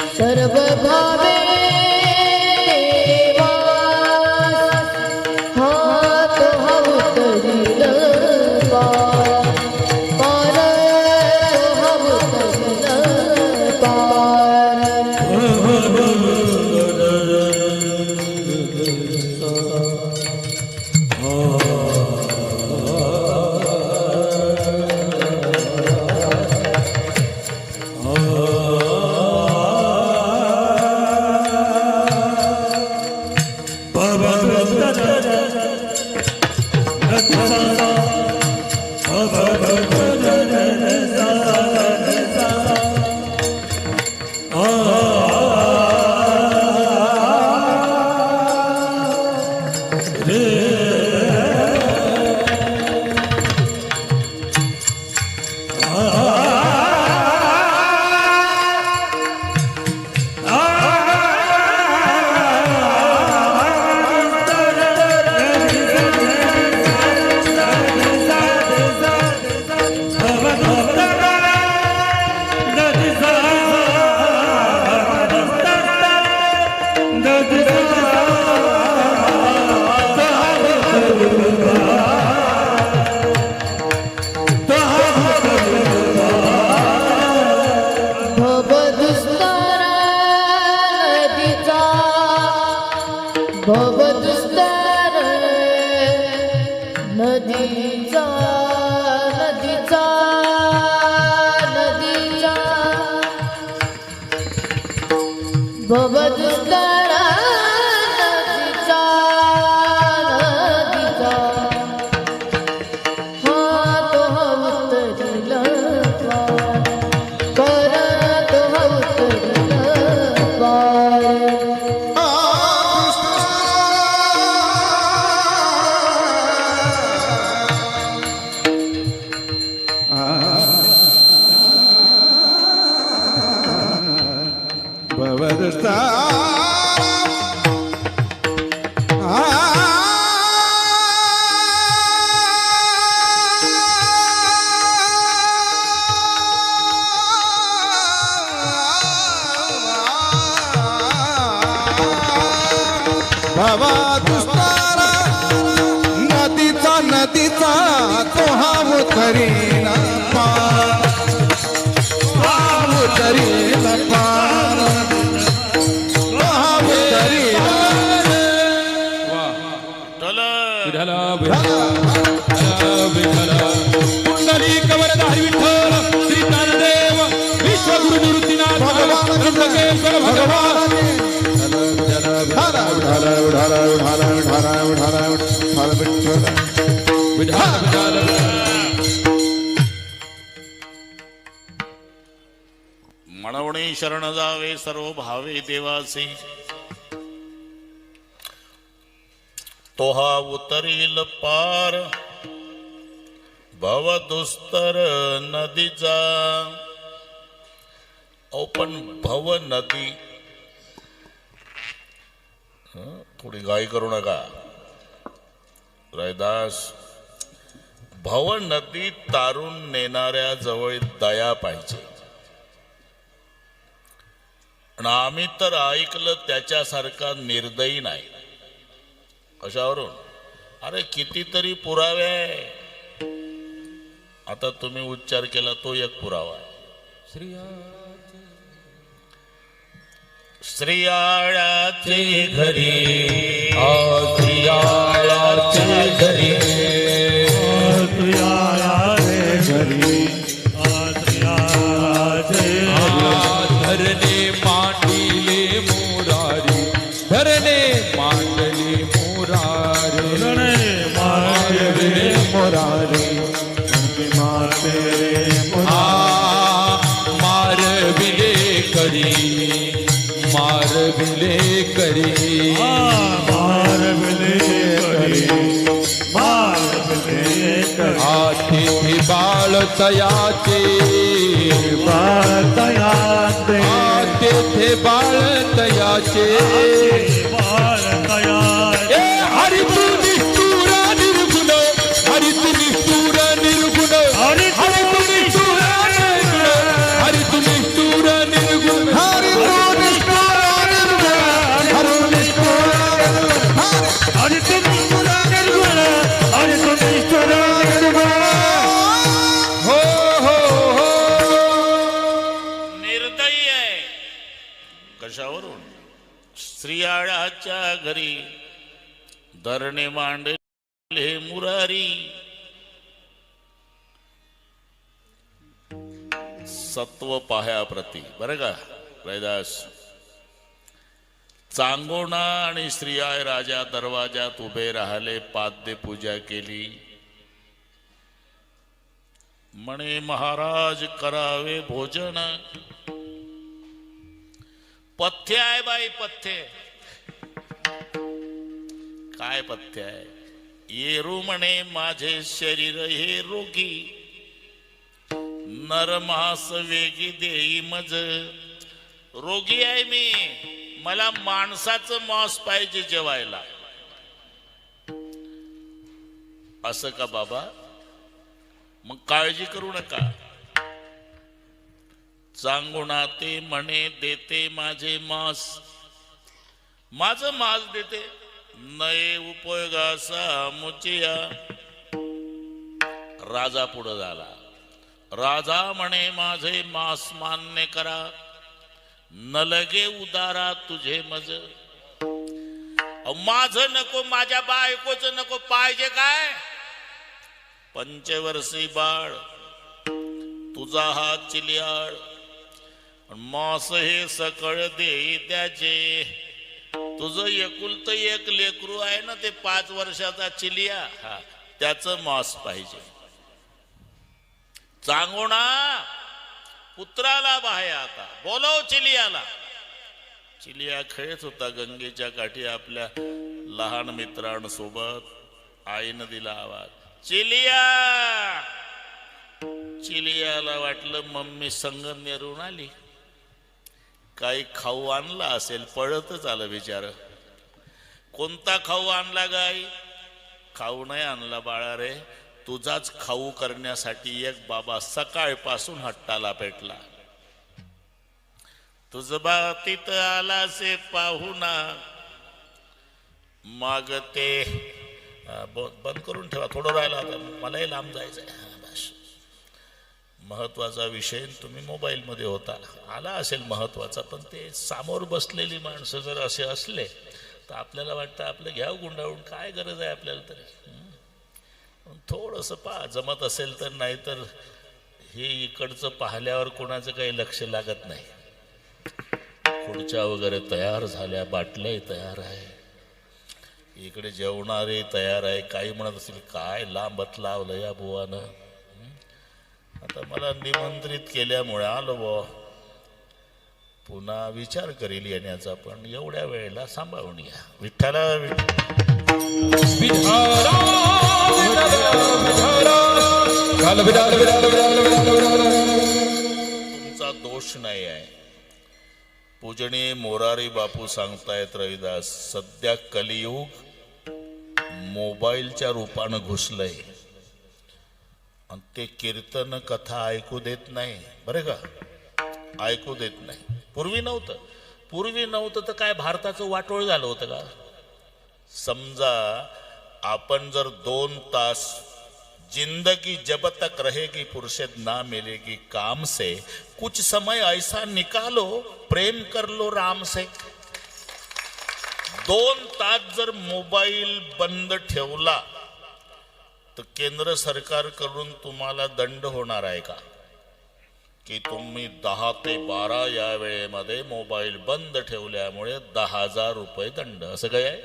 सर्व भावे नदीचा भवा दुष्टारा नदीचा तो हा उतरील पार हा उतरील पार हा उतरील विठ्ठला पुंडलिक वरदारी विठ्ठल श्री ज्ञानदेव विश्वगुरु निवृत्तीनाथ त्र्यंबकेश्वर भगवान म्हणवणे शरण जावे सर्व भावे देवासी तो हा उतरील पार भव दुस्तर नदीचा. पण भव नदी थोडी घाई करू नका रैदास. भव नदी तारून नेणाऱ्या जवळ दया पाहिजे. आणि आम्ही तर ऐकलं त्याच्यासारखा निर्दयी नाही. कशावरून? अरे कितीतरी पुरावे आहे. आता तुम्ही उच्चार केला तो एक पुरावा आहे. श्रियाळाचे घरी श्रियाळाचे घरी धरणे मांडले मोरारी धरणे मांडले मोरारी मोरारी मारविले करी मारविले करी आतिथी बाळ तयाचे आतिथी बाळ तयाचे हरि तू निष्ठुर निर्गुण हरि तू निष्ठुर निर्गुण हरि तू निष्ठुर निर्गुण हरि तू निष्ठुर निर्गुण हरि तू निष्ठुर हो हो हो निर्दयी आहे. कशावरून? श्रियाळाच्या घरी धरणे मांडले मुरारी. सत्व पाह्याप्रती बरं का रैदास. चांगोणा आणि श्रियाय राजा दरवाजात उभे राहिले. पाद्य पूजा केली. म्हणे महाराज करावे भोजन. पथ्य आहे बाई पथ्य. काय पथ्य आहे? येरू म्हणे माझे शरीर हे रोगी नरमास वेगी देई मज. रोगी आहे मी. मला माणसाचं मांस पाहिजे जेवायला. असं का बाबा? मग काळजी करू नका. चांगुणा ते म्हणे देते माझे मांस. माझं मांस देते. नये उपयोगासा मुचिया. राजा पुढे झाला. राजा म्हणे माझे मांस मान्य करा. न लगे उदारा तुझे मज. माझं नको माझ्या बायकोच नको. पाहिजे काय? पंचवर्षी बाळ तुझा हात चिलियाळ. मांस हे सकळ देई त्याचे. तुझं एकुलत एक लेकरू आहे ना ते 5 वर्षाचा चिलिया. हा त्याचं मांस पाहिजे. चांगोणा पुत्राला बाहेर आता बोलव चिलियाला. चिलिया खेळत होता गंगेच्या काठी आपल्या लहान मित्रांसोबत. आईनं दिला आवाज चिलिया. चिलियाला वाटलं मम्मी संगमनेरून आली. काही खाऊ आणला असेल. पळतच आलं बिचार. कोणता खाऊ आणला गाई? खाऊ नाही आणला बाळा रे. तुझाच खाऊ करण्यासाठी एक बाबा सकाळपासून हट्टाला पेटला. तुझ बातीत आला से पाहुणा. मग ते बंद करून ठेवा, थोडं राहिलं आता, मलाही लांब जायचं आहे. बस महत्वाचा विषय तुम्ही मोबाईलमध्ये होता, आला असेल महत्वाचा, पण ते समोर बसलेली माणसं जर असे असले तर आपल्याला वाटतं आपलं घ्यावं गुंडाळून, काय गरज आहे आपल्याला तरी. थोडंसं पहा, जमत असेल तर, नाही तर हे इकडचं पाहिल्यावर कोणाचं काही लक्ष लागत नाही. खुर्च्या वगैरे तयार झाल्या, बाटल्याही तयार आहे, इकडे जेवणारे तयार आहे. काही म्हणत असेल काय लांबत लावलं या बुवानं. आता मला निमंत्रित केल्यामुळे आलो बुवा, पुन्हा विचार करील येण्याचा, पण एवढ्या वेळेला सांभाळून या. विठ्ठला तुमचा दोष नाही आहे. पूजनीय मोरारी बापू सांगतायत रविदास, सध्या कलियुग मोबाईलच्या रूपानं घुसलंय आणि ते कीर्तन कथा ऐकू देत नाही बरं का, ऐकू देत नाही. पूर्वी नव्हतं तर काय भारताचं वाटोळ झालं होतं का. समजा आपण जर 2 तास जिंदगी जब तक रहेगी फुर्सत ना मिलेगी काम से, कुछ समय ऐसा निकालो प्रेम कर लो राम से. 2 तास जर मोबाईल बंद ठेवला तर केंद्र सरकारकडून तुम्हाला दंड होणार आहे का, की तुम्ही 10 ते 12 या वेळेमध्ये मोबाईल बंद ठेवल्यामुळे 10,000 रुपये दंड, असं काय आहे.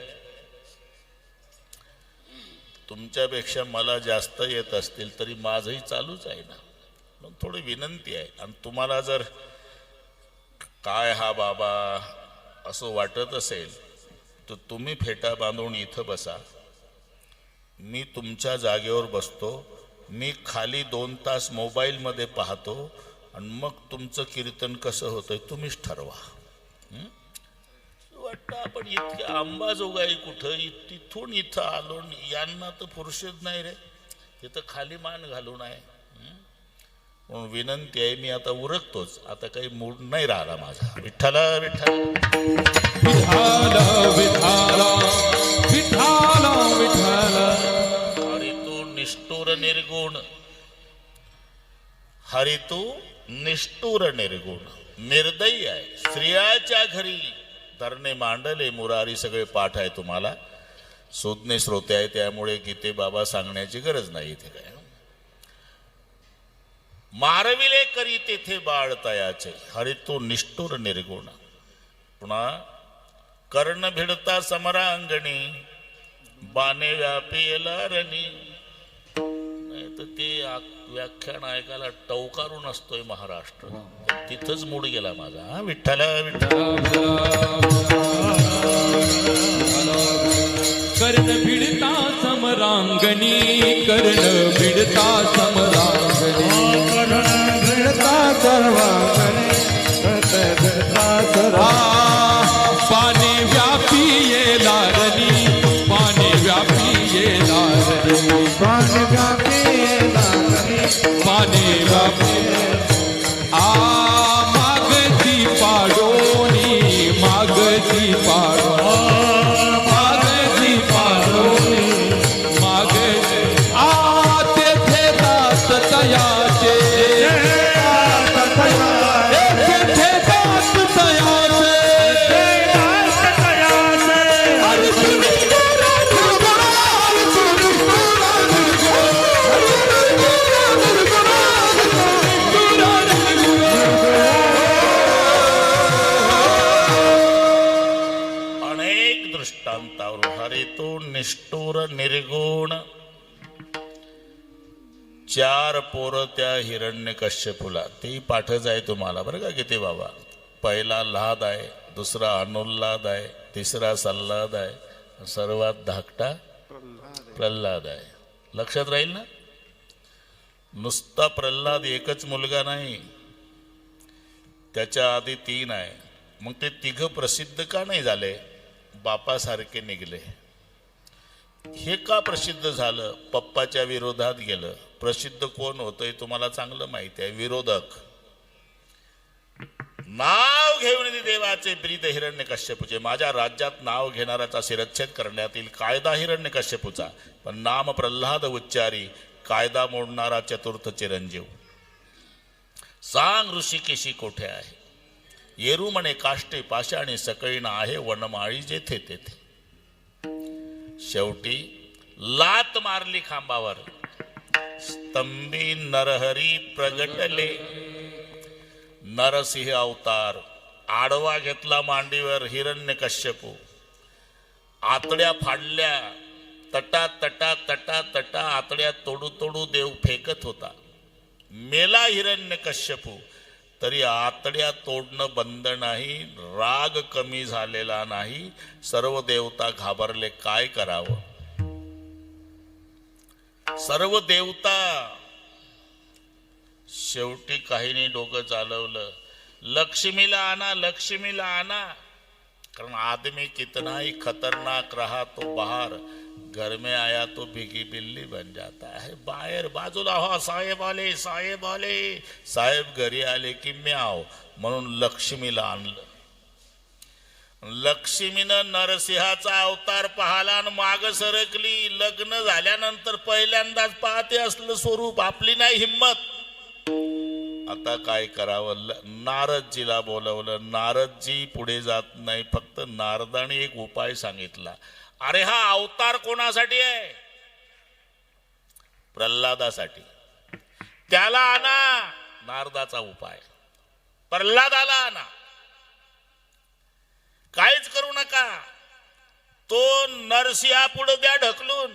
तुमच्यापेक्षा मला जास्त येत असतील तरी माझंही चालूच आहे ना. मग थोडी विनंती आहे, आणि तुम्हाला जर काय हा बाबा असं वाटत असेल तर तुम्ही फेटा बांधून इथं बसा, मी तुमच्या जागेवर बसतो, मी खाली 2 तास मोबाईलमध्ये पाहतो, आणि मग तुमचं कीर्तन कसं होतंय तुम्हीच ठरवा. वाटतं आपण इतक्या अंबाजोगाई कुठं, तिथून इथं आलो, यांना तर फुरसत नाही रे, इथं खाली मान घालून आहे. म्हणून विनंती आहे, मी आता उरकतोच, आता काही मूड नाही राहिला माझा. विठ्ठला विठ्ठल हरी तू निष्ठुर निर्गुण, हरी तू निष्ठुर निर्गुण. निर्दयी आहे, स्त्रियाच्या घरी धरणे मांडले मुरारी. सगळे पाठ आहे तुम्हाला, सुज्ञ श्रोते आहे, त्यामुळे गीते बाबा सांगण्याची गरज नाही. इथे काय मारविले करी तेथे बाळ तयाचे, हरी तू निष्ठुर निर्गुण. पुन्हा कर्ण भिडता समरांगणी, बाणे व्यापीला रणी. नाही तर ते व्याख्यान ऐकायला टवकारून असतोय महाराष्ट्र, तिथंच मूड गेला माझा. विठ्ठला कर्ण भिडता समरांगणी, कर्ण भिडता समरांगणी, पाने व्यापी ये लारणी, पाने व्यापी ये लारणी, पाने व्यापी मागती पाडोनी, मागती पाडो, मागती पाडोनी, मागती तेथे दास तयाचे, तेथे दास तयाचे. अनेक दृष्टांतावर हरी तू निष्ठुर निर्गुण. 4 पोरं त्या हिरण्यकश्यपूला, तेही पाठच आहे तुम्हाला बरं का किती बाबा. पहिला लाद आहे, दुसरा अनुल्लाद आहे, तिसरा सल्लाद आहे, सर्वात धाकटा प्रल्हाद आहे. लक्षात राहील ना. नुसता प्रल्हाद एकच मुलगा नाही, त्याच्या आधी 3 आहे. मग ते 3 प्रसिद्ध का नाही झाले, बापासारखे निघले. हे का प्रसिद्ध झालं, पप्पाच्या विरोधात गेलं. प्रसिद्ध कोण होतंय तुम्हाला चांगलं माहिती आहे, विरोधक. नाव घेऊन देवाचे ब्रीद हिरण्यकश्यपूचे, माझ्या राज्यात नाव घेणाऱ्याचा शिरच्छेद करण्यात येईल. कायदा हिरण्यकश्यपूचा, पण नाम प्रल्हाद उच्चारी, कायदा मोडणारा चतुर्थ चिरंजीव. सांग ऋषिकेशी कोठे आहे, येरू म्हणे काष्टे पाषाणी, सकळीण आहे वनमाळी जेथे तेथे. शेवटी लात मारली खांबावर, स्तंभी नरहरी प्रगटले. नरसिंह अवतार, आडवा घेतला मांडीवर हिरण्यकश्यपू. आतड्या फाडल्या, तटा तटा तटा तटा आतड्या तोडू तोडू देव फेकत होता. मेला हिरण्यकश्यपू, तरी आतड्या तोडणं बंद नाही, राग कमी झालेला नाही. सर्व देवता घाबरले, काय करावं. सर्व देवता शेवटी काहींनी डोकं चालवलं, लक्ष्मीला आणा, लक्ष्मीला आणा. कारण आदमी कितना ही खतरनाक रहा तो बाहर, घर में आया तो भिगी बिल्ली बन जाता है. बाहेर बाजूला हो, साहेब आले, साहेब आले. साहेब घरी आले की म्याव, म्हणून लक्ष्मीला आणलं. लक्ष्मीनं नरसिंहाचा अवतार पाहाला आणि माग सरकली. लग्न झाल्यानंतर पहिल्यांदाच पाहते असलं स्वरूप, आपली नाही हिम्मत. आता काय करावं, नारदजीला बोलवलं. नारदजी पुढे जात नाही, फक्त नारदाने एक उपाय सांगितला. अरे हा अवतार कोणासाठी आहे, प्रल्हादासाठी, त्याला आणा. नारदाचा उपाय, प्रल्हादाला आणा, काहीच करू नका, तो नरसिंहा पुढे द्या ढकलून.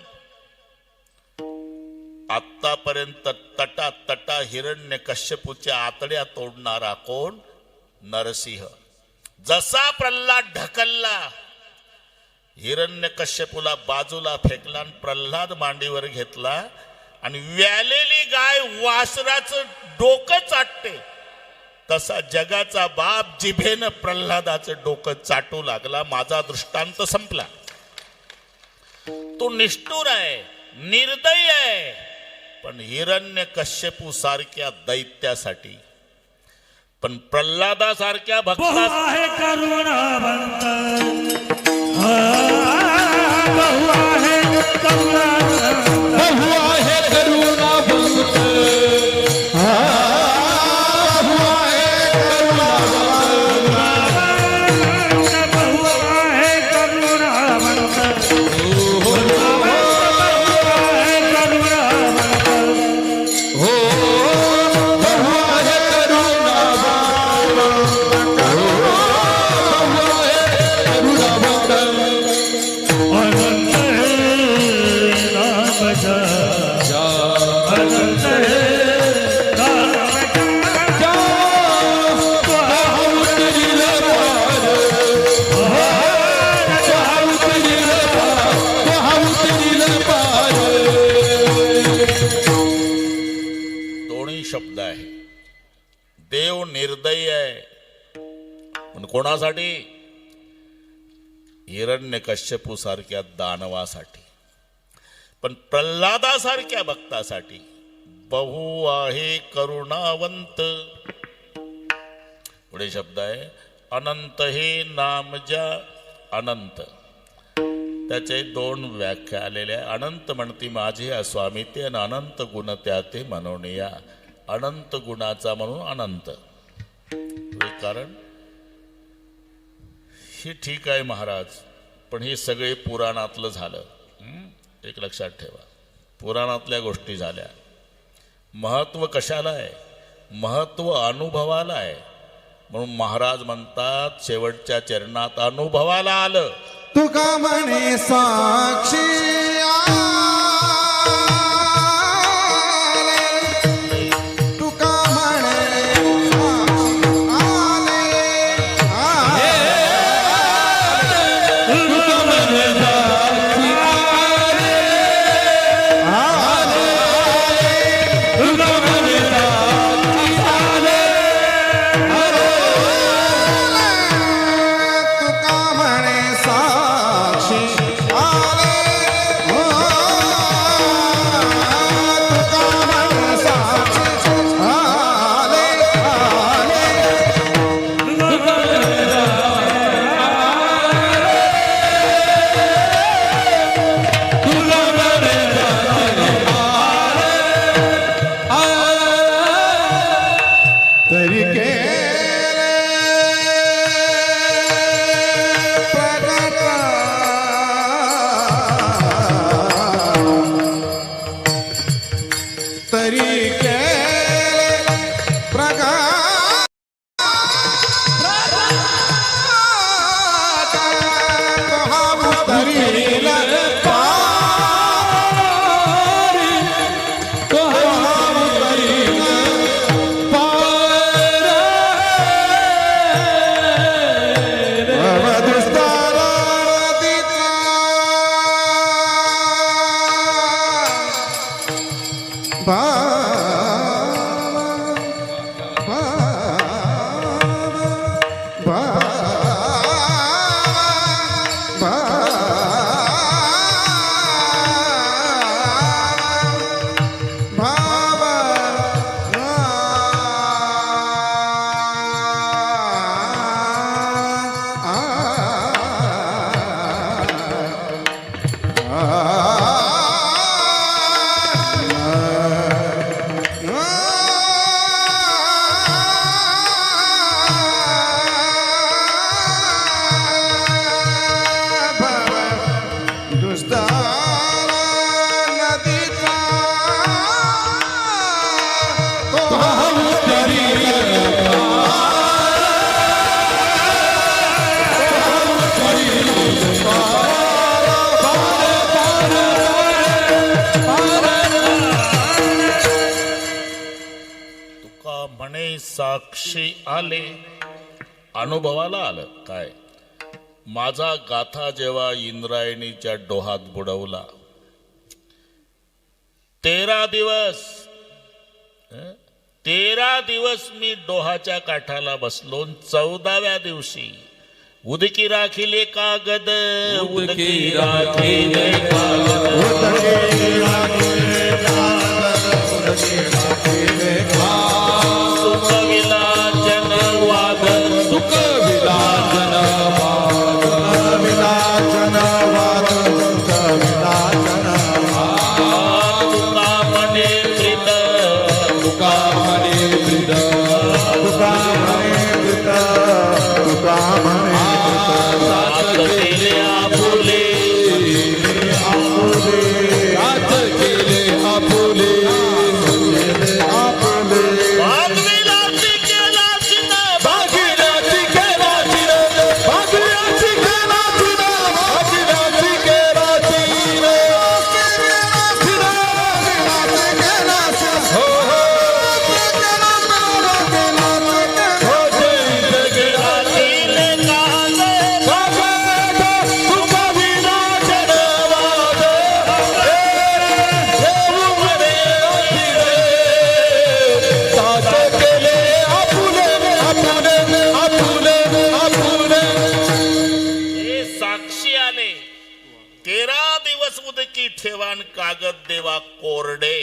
आतापर्यंत तटा तटा हिरण्यकश्यपूच्या आतड्या तोडणारा कोण, नरसिंह. जसा प्रल्हाद ढकलला, हिरण्यकश्यपूला बाजूला फेकला, प्रल्हाद मांडीवर घेतला. आणि व्यालेली गाय वासराचं डोकं चाटते, तसा जगाचा बाप जिभेनं प्रल्हादाचं डोकं चाटू लागला. माझा दृष्टांत संपला. तो निष्ठुर आहे, निर्दयी आहे, पण हिरण्यकश्यपू सारख्या दैत्यासाठी, पण प्रल्हादासारख्या भक्ता आहे करुणावंत, बहु आहे करुणावंत, बहु आहे करुणावंत, बहु आहे करुणावंत, शब्द आहे. देव निर्दयी आहे, पण कोणासाठी, हिरण्यकश्यपू सारख्या दानवासाठी, पण प्रल्हादासारख्या भक्तासाठी. बहु आहे करुणावंत. पुढे शब्द आहे अनंत हे नाम ज्या. अनंत, त्याचे दोन व्याख्या आलेल्या. अनंत म्हणती माझे स्वामी ते, आणि अनंत गुण त्या ते म्हणूनिया. अनंत गुणाचा म्हणून अनंत. कारण हे ठीक आहे महाराज, पण हे सगळे पुराणातलं झालं. एक लक्षात ठेवा, पुराणातल्या गोष्टी झाल्या. महत्व कशाला आहे, महत्व अनुभवाला आहे. म्हणून महाराज म्हणतात शेवटच्या चरणात अनुभवाला आलं. तुका म्हणे साक्षी आले तुका म्हणे साक्षी आले, अनुभवाला आलं काय? माझा गाथा जेव्हा इंद्रायणीच्या डोहात बुडवला, 13 दिवस 13 दिवस मी डोहाच्या काठाला बसलो. 14व्या दिवशी उदकी राखिले कागद, उदकी राखिले सुखविला जनवाद, सुखविला तुका म्हणे प्रीत, तुका म्हणे प्रीत, साथ केले आपुले, साथ केले आपुले, भागविलासी केलासी ना, भागीरथी केलाची रे, भागीरथी केलाची रे, भागीरथी केलाची रे. हो हो हो जय जगन्नाथ. राखिले कागद, सुखविला जनवाद, देऊ म्हणे अतिरे, साथ केले आपुले आपुले आपुले आपुले. हे साक्षी आले. 13 दिवस उदकी ठेवान कागद देवा कोरडे,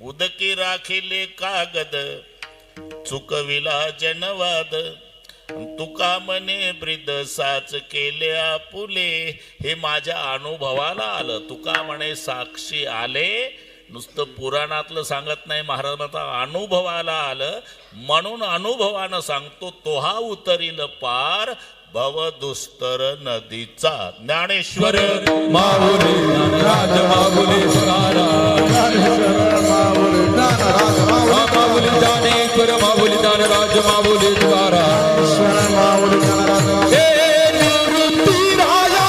उदकी राखिले कागद, चुकविला जनवाद, तुका म्हणे ब्रिद साच केले आपुले. हे माझ्या अनुभवाला आलं. तुका म्हणे साक्षी आले, नुसतं पुराणातलं सांगत नाही महाराज, आता अनुभवाला आलं. म्हणून अनुभवानं सांगतो, तोहा उतरील पार भवदुस्तर नदीचा. ज्ञानेश्वर माऊली राज माऊली तुकाराम, माऊली ज्ञानेश्वर माऊली ज्ञानराज माऊली तुकाराम. हे निवृत्ती राया,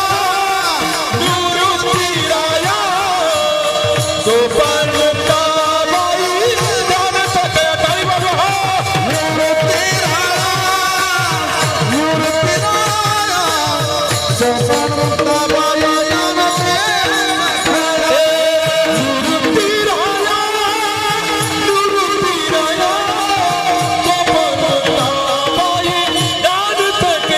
निवृत्ती राया, सोपान मुक्ताबाई ज्ञान सत्य ताई बाबा. निवृत्ती राया, निवृत्ती राया, सोपान मुक्ताबाई ज्ञान सत्य. निवृत्ती राया, निवृत्ती राया, सोपान मुक्ताबाई ज्ञान सत्य.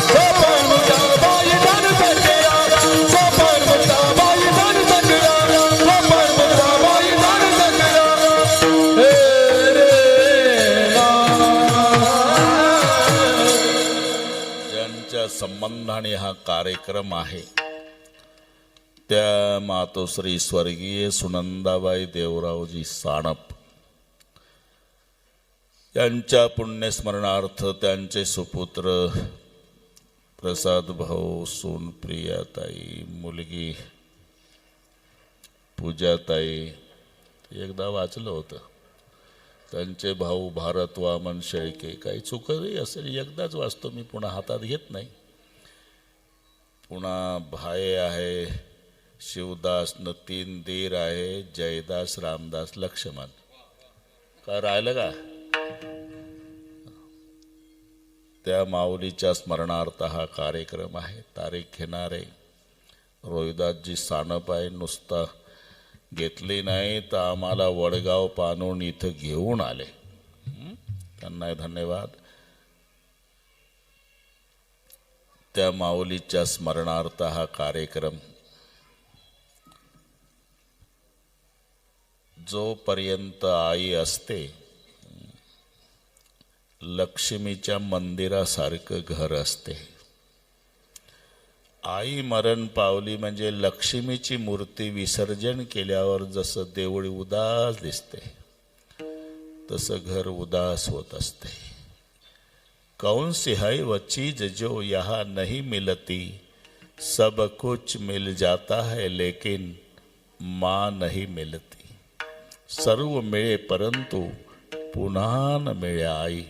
सोपान मुक्ताबाई ज्ञान सत्य, सोपान मुक्ताबाई ज्ञान सत्य, सोपान मुक्ताबाई ज्ञान सत्य. हे रे ज्यांच्या संबंधाने हा कार्यक्रम आहे, त्या मातोश्री स्वर्गीय सुनंदाबाई देवरावजी साणप यांच्या पुण्यस्मरणार्थ त्यांचे सुपुत्र प्रसाद भाऊ, सून प्रियाताई, मुलगी पूजाताई, एकदा वाचलं होतं. त्यांचे भाऊ भारत वामन शेळके, काही चुकही असेल एकदाच वाचतो मी, पुन्हा हातात घेत नाही. पुन्हा भाये आहे शिवदास न 3 दीर आहे, जयदास, रामदास, लक्ष्मण. का राहिलं का? त्या माऊलीच्या स्मरणार्थ हा कार्यक्रम आहे. तारीख घेणारे रोहिदासजी सानप आहे. नुसता घेतली नाही तर आम्हाला वडगाव पानून इथं घेऊन आले. त्यांना धन्यवाद. त्या माऊलीच्या स्मरणार्थ हा कार्यक्रम जोपर्यंत आई असते लक्ष्मीच्या मंदिरासारखं घर असते. आई मरण पावली म्हणजे लक्ष्मीची मूर्ती विसर्जन केल्यावर जसं देवळी उदास दिसते तसं घर उदास होत असते. कौन सी है वह चीज जो यहाँ नहीं मिलती, सब कुछ मिल जाता है लेकिन माँ नहीं मिलती. सर्व मिले परंतु पुनः न मिले आई.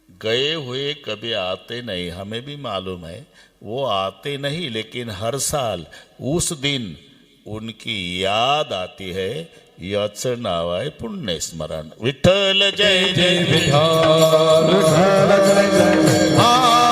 गए हुए कभी आते नहीं, हमें भी मालूम है वो आते नहीं, लेकिन हर साल उस दिन उनकी याद आती है. याचं नाव आहे पुण्यस्मरण. विठ्ठल जय जय विठ्ठल विठ्ठल जय जय.